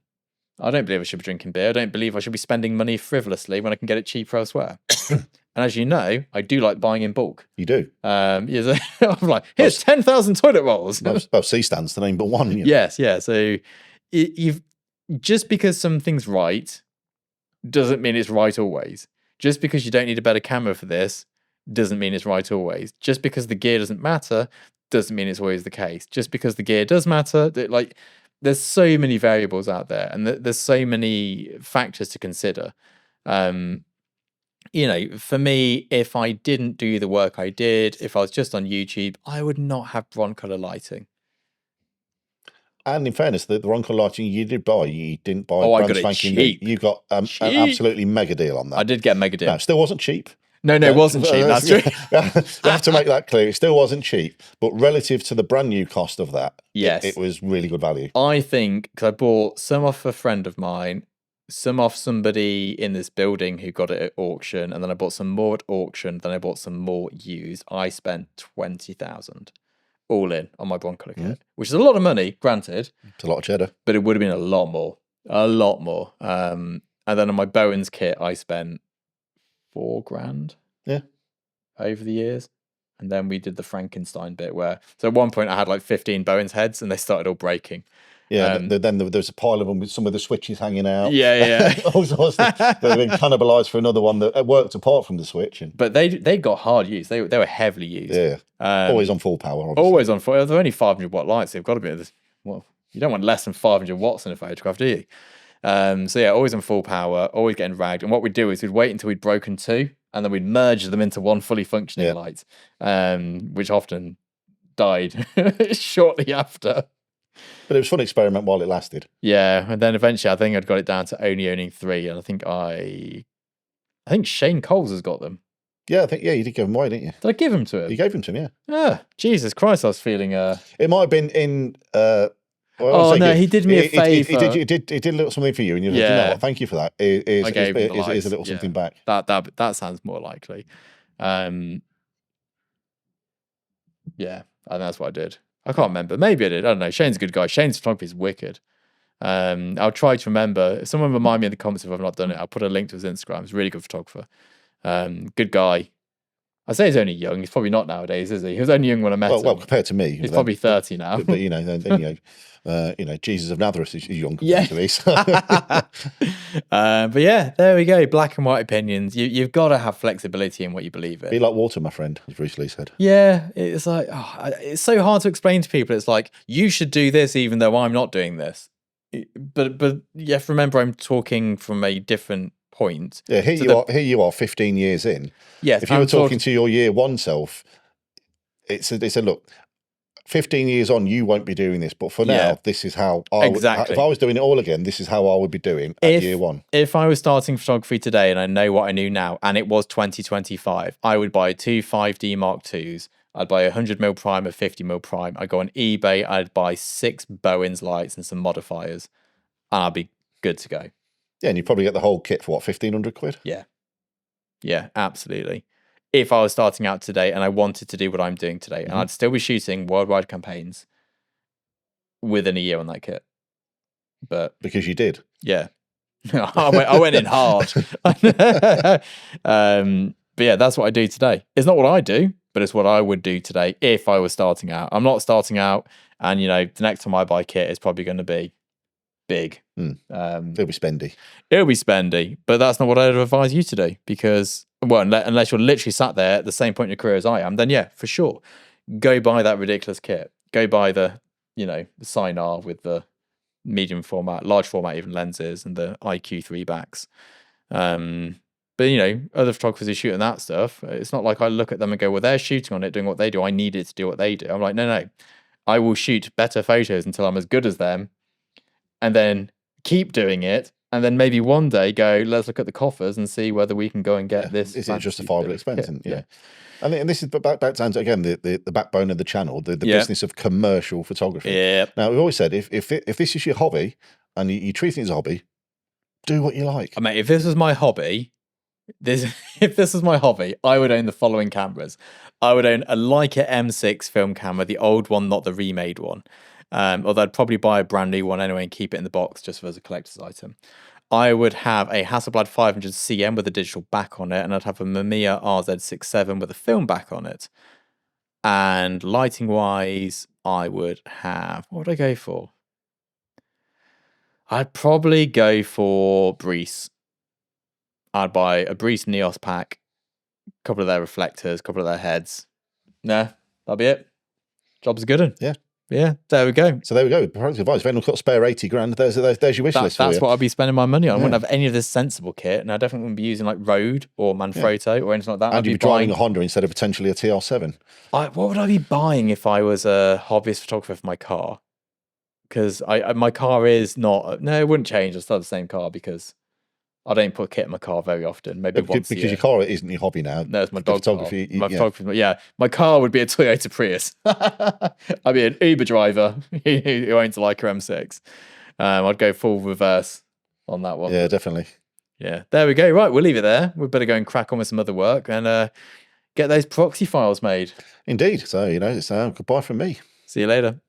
I don't believe I should be drinking beer. I don't believe I should be spending money frivolously when I can get it cheaper elsewhere. And as you know, I do like buying in bulk. You do? I'm like, here's 10,000 toilet rolls. Well, C-stand's the name but one. Yes, yeah. So you've just because something's right doesn't mean it's right always. Just because you don't need a better camera for this doesn't mean it's right always. Just because the gear doesn't matter doesn't mean it's always the case. Just because the gear does matter, there's so many variables out there, and there's so many factors to consider. For me, if I didn't do the work I did, if I was just on YouTube, I would not have broncolor lighting. And in fairness, the broncolor lighting you didn't buy I got it cheap. You got an absolutely mega deal on that. I did get a mega deal. No, it still wasn't cheap. No, it wasn't cheap. That's true. You have to make that clear. It still wasn't cheap, but relative to the brand new cost of that, yes, it was really good value. I think because I bought some off a friend of mine, some off somebody in this building who got it at auction, and then I bought some more at auction. Then I bought some more used. I spent 20,000 all in on my broncolor kit, which is a lot of money, granted. It's a lot of cheddar, but it would have been a lot more. And then on my Bowens kit, I spent $4,000. Yeah, over the years. And then we did the Frankenstein bit so at one point I had like 15 Bowens heads and they started all breaking. Yeah, then there was a pile of them with some of the switches hanging out. Yeah. All sorts of, they've been cannibalised for another one that worked apart from the switch. But they got hard use. They were heavily used. Yeah, always on full power. Obviously. Always on full. They're only 500 watt lights. They've got to be. Well, you don't want less than 500 watts in a photograph, do you? So yeah, always on full power, always getting ragged. And what we'd do is we'd wait until we'd broken 2, and then we'd merge them into one fully functioning light, which often died shortly after. But it was a fun experiment while it lasted. Yeah, and then eventually I think I'd got it down to only owning 3, and I think Shane Coles has got them. Yeah, you did give them away, didn't you? Did I give them to him? You gave them to him, yeah. Ah, Jesus Christ, I was feeling... It might have been in... he did me a favour. He did a little something for you, and you're like, you know what, thank you for that. Here's a little something back. That sounds more likely. Yeah, and that's what I did. I can't remember. Maybe I did. I don't know. Shane's a good guy. Shane's photography is wicked. I'll try to remember. If someone remind me in the comments if I've not done it, I'll put a link to his Instagram. He's a really good photographer. Good guy. I say he's only young. He's probably not nowadays, is he? He was only young when I met him. Well, compared to me, he's probably 30 now. But Jesus of Nazareth is young. Yeah. But yeah, there we go. Black and white opinions. You've got to have flexibility in what you believe in. Be like water, my friend, as Bruce Lee said. Yeah, it's like it's so hard to explain to people. It's like you should do this, even though I'm not doing this. But you have to remember, I'm talking from a different point. Yeah, here you are 15 years in. Yes, if you were talking to your year 1 self, they said, look, 15 years on, you won't be doing this, but for now, this is how I would. If I was doing it all again, this is how I would be doing at year 1. If I was starting photography today and I know what I knew now, and it was 2025, I would buy 2 5D Mark IIs. I'd buy a 100mm prime, a 50mm prime. I'd go on eBay. I'd buy 6 Bowens lights and some modifiers, and I'd be good to go. Yeah, and you'd probably get the whole kit for what, 1,500 quid? Yeah, absolutely. If I was starting out today and I wanted to do what I'm doing today, and I'd still be shooting worldwide campaigns within a year on that kit. But because you did. Yeah. I went in hard. But yeah, that's what I do today. It's not what I do, but it's what I would do today if I was starting out. I'm not starting out, and the next time I buy kit is probably going to be big. It'll be spendy. It'll be spendy, but that's not what I'd advise you to do, because, well, unless you're literally sat there at the same point in your career as I am, then yeah, for sure, go buy that ridiculous kit. Go buy the the Sinar with the medium format, large format even lenses, and the IQ3 backs. But other photographers who shoot on that stuff, it's not like I look at them and go, well, they're shooting on it, doing what they do, I need it to do what they do. I'm like, no, I will shoot better photos until I'm as good as them, and then keep doing it, and then maybe one day go, let's look at the coffers and see whether we can go and get this. Is it a justifiable expense? Yeah. And this is back down to, again, the backbone of the channel, the business of commercial photography. Yeah. Now, we've always said, if this is your hobby and you treat it as a hobby, do what you like. I mean, if this was my hobby, I would own the following cameras. I would own a Leica M6 film camera, the old one, not the remade one. Although I'd probably buy a brand new one anyway and keep it in the box just as a collector's item. I would have a Hasselblad 500 CM with a digital back on it, and I'd have a Mamiya RZ67 with a film back on it. And lighting-wise, I would have... What would I go for? I'd probably go for Breeze. I'd buy a Breeze Neos pack, a couple of their reflectors, a couple of their heads. Nah, that'll be it. Job's a good one. Yeah. Yeah, there we go. So there we go. Practical advice. If anyone's got a spare 80 grand, there's your wish list for you. That's what I'd be spending my money on. I wouldn't have any of this sensible kit, and I definitely wouldn't be using like Rode or Manfrotto or anything like that. And you'd be driving a Honda instead of potentially a TR7. What would I be buying if I was a hobbyist photographer for my car? Because my car is not... No, it wouldn't change. I'd still have the same car because I don't put kit in my car very often. Maybe once a year. Because your car isn't your hobby now. No, it's my dog photography. Photography. My car would be a Toyota Prius. I'd be an Uber driver who owns a Leica M6. I'd go full reverse on that one. Yeah, definitely. Yeah, there we go. Right, we'll leave it there. We better go and crack on with some other work and get those proxy files made. Indeed. So, it's goodbye from me. See you later.